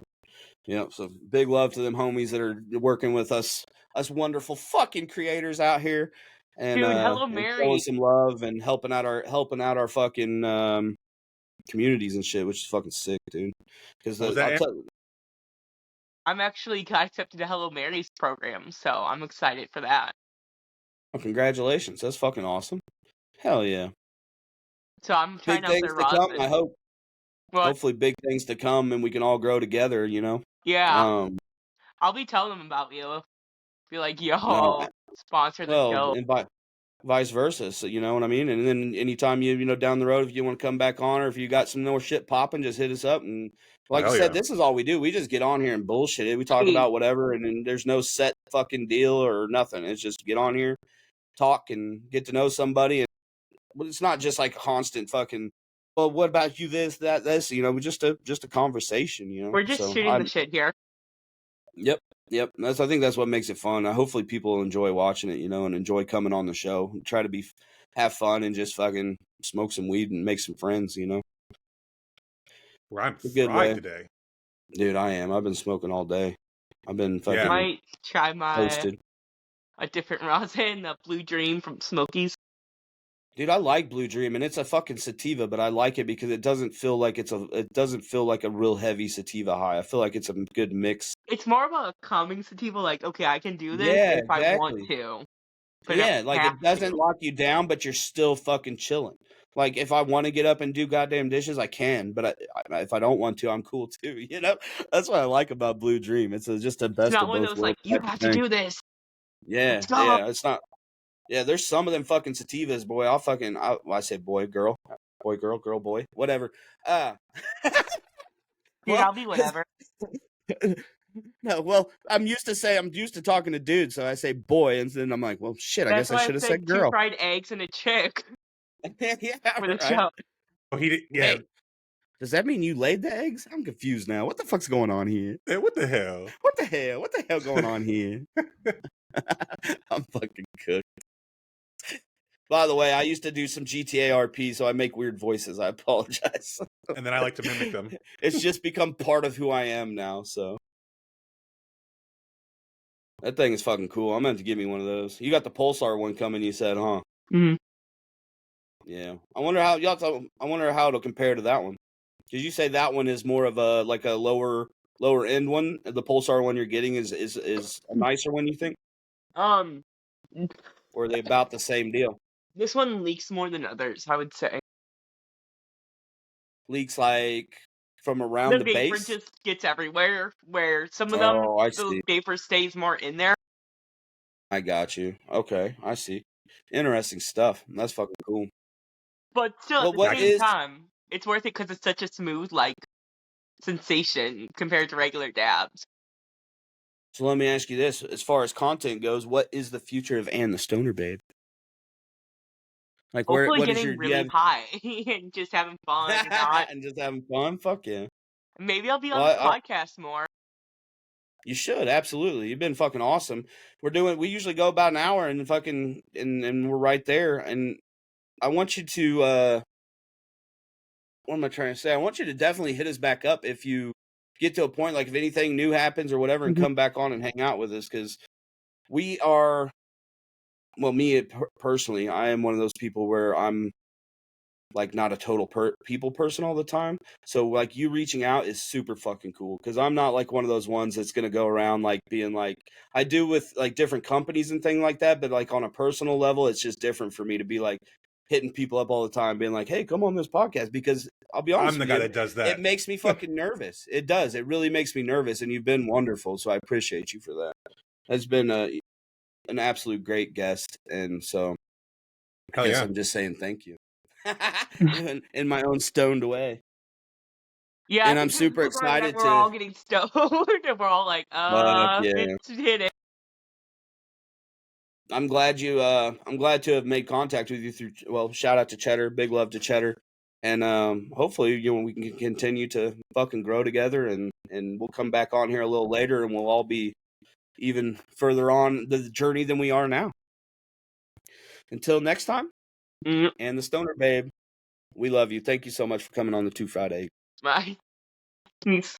Speaker 1: Yeah, so big love to them homies that are working with us wonderful fucking creators out here, and
Speaker 3: dude, hello Mary,
Speaker 1: showing some love and helping out our fucking communities and shit, which is fucking sick, dude. Because
Speaker 3: I'm actually got accepted to Hello Mary's program, so I'm excited for that.
Speaker 1: Oh, congratulations. That's fucking awesome. Hell yeah.
Speaker 3: So I'm trying
Speaker 1: big things to come, I hope. Hopefully big things to come and we can all grow together, you know?
Speaker 3: Yeah. I'll be telling them about you. Be like, yo, sponsor the show.
Speaker 1: And vice versa, so you know what I mean? And then anytime you down the road, if you want to come back on or if you got some more shit popping, just hit us up. And like I said, this is all we do. We just get on here and bullshit it. We talk about whatever, and then there's no set fucking deal or nothing. It's just get on here, talk, and get to know somebody. And it's not just like constant fucking, well, what about you, this, that, this, just a conversation,
Speaker 3: We're just shooting the shit here.
Speaker 1: Yep. Yep, I think that's what makes it fun. Hopefully, people enjoy watching it, and enjoy coming on the show. Try to have fun and just fucking smoke some weed and make some friends.
Speaker 2: Where I'm
Speaker 1: A good
Speaker 2: fried
Speaker 1: way,
Speaker 2: today.
Speaker 1: dude. I am. I've been smoking all day. I've been
Speaker 2: Yeah.
Speaker 1: fucking
Speaker 3: Might try
Speaker 1: toasted.
Speaker 3: a different rosin, the Blue Dream from Smokies.
Speaker 1: Dude, I like Blue Dream, and it's a fucking sativa, but I like it because it doesn't feel like it doesn't feel like a real heavy sativa high. I feel like it's a good mix.
Speaker 3: It's more of a calming sativa, like, okay, I can do this
Speaker 1: Yeah,
Speaker 3: if I want
Speaker 1: exactly.
Speaker 3: to, but I
Speaker 1: Yeah,
Speaker 3: don't
Speaker 1: like
Speaker 3: have
Speaker 1: it doesn't
Speaker 3: to.
Speaker 1: lock you down, but you're still fucking chilling. Like if I want to get up and do goddamn dishes, I can, but if I don't want to, I'm cool too. That's what I like about Blue Dream. It's just the
Speaker 3: It's
Speaker 1: best
Speaker 3: not
Speaker 1: of
Speaker 3: one of
Speaker 1: both
Speaker 3: those, like,
Speaker 1: worlds
Speaker 3: you
Speaker 1: type of
Speaker 3: have to
Speaker 1: thing.
Speaker 3: do this.
Speaker 1: Yeah,
Speaker 3: Let's go.
Speaker 1: yeah. It's not. Yeah, there's some of them fucking sativas, boy. I say boy, girl, girl, boy, whatever.
Speaker 3: Dude,
Speaker 1: Well,
Speaker 3: I'll be whatever.
Speaker 1: no, well, I'm used to talking to dudes, so I say boy, and then I'm like, well, shit, I
Speaker 3: That's
Speaker 1: guess I
Speaker 3: why I
Speaker 1: should have
Speaker 3: said
Speaker 1: said
Speaker 3: 2
Speaker 1: girl.
Speaker 3: fried eggs and a chick
Speaker 1: Yeah,
Speaker 3: for the
Speaker 1: right.
Speaker 3: show.
Speaker 2: Oh, he did. Yeah.
Speaker 1: Wait, does that mean you laid the eggs? I'm confused now. What the fuck's going on here?
Speaker 2: Hey, what the hell?
Speaker 1: What the hell? What the hell going on here? I'm fucking cooked. By the way, I used to do some GTA RP, so I make weird voices. I apologize.
Speaker 2: And then I like to mimic them.
Speaker 1: It's just become part of who I am now, so. That thing is fucking cool. I'm going to give me one of those. You got the Pulsar one coming, you said, huh?
Speaker 3: Mm-hmm.
Speaker 1: Yeah. I wonder how it'll compare to that one. Did you say that one is more of a like a lower end one? The Pulsar one you're getting is a nicer one, you think? Or are they about the same deal?
Speaker 3: This one leaks more than others, I would say.
Speaker 1: Leaks like from around the
Speaker 3: vapor
Speaker 1: base?
Speaker 3: just gets everywhere, where some of them,
Speaker 1: Oh, I
Speaker 3: the
Speaker 1: see.
Speaker 3: vapor stays more in there.
Speaker 1: I got you. Okay, I see. Interesting stuff. That's fucking cool.
Speaker 3: But still,
Speaker 1: Well,
Speaker 3: at the
Speaker 1: what
Speaker 3: same
Speaker 1: is
Speaker 3: time, it's worth it because it's such a smooth, like, sensation compared to regular dabs.
Speaker 1: So let me ask you this: as far as content goes, what is the future of Anne the Stoner Babe? Like,
Speaker 3: Hopefully
Speaker 1: what is
Speaker 3: getting
Speaker 1: your? Do you
Speaker 3: really
Speaker 1: have
Speaker 3: high and just having fun, not.
Speaker 1: and just having fun? Fuck yeah.
Speaker 3: Maybe I'll be on
Speaker 1: Well,
Speaker 3: the podcast more.
Speaker 1: you should absolutely. You've been fucking awesome. We usually go about an hour and fucking and we're right there. And I want you to what am I trying to say? I want you to definitely hit us back up if you get to a point, like if anything new happens or whatever, and come back on and hang out with us, because we are. Well, me personally, I am one of those people where I'm like not a total people person all the time. So like you reaching out is super fucking cool, because I'm not like one of those ones that's gonna go around like being like I do with like different companies and things like that. But like on a personal level, it's just different for me to be like hitting people up all the time, being like, "Hey, come on this podcast," because I'll be honest
Speaker 2: I'm the
Speaker 1: with
Speaker 2: guy
Speaker 1: you,
Speaker 2: that does
Speaker 1: it
Speaker 2: that.
Speaker 1: makes me fucking nervous. It does. It really makes me nervous, and you've been wonderful. So I appreciate you for that. It's been an absolute great guest, and so I
Speaker 2: Hell
Speaker 1: guess
Speaker 2: yeah.
Speaker 1: I'm just saying thank you. in my own stoned way.
Speaker 3: Yeah,
Speaker 1: And
Speaker 3: I
Speaker 1: I'm
Speaker 3: think this is
Speaker 1: super
Speaker 3: the part that
Speaker 1: excited
Speaker 3: we're all getting stoned, and we're all like,
Speaker 1: yeah.
Speaker 3: it's hit it.
Speaker 1: I'm glad to have made contact with you through, shout out to Cheddar, big love to Cheddar. And hopefully, we can continue to fucking grow together, and we'll come back on here a little later, and we'll all be even further on the journey than we are now. Until next time, and the Stoner Babe, we love you. Thank you so much for coming on the 2 Friday.
Speaker 3: Bye. Peace.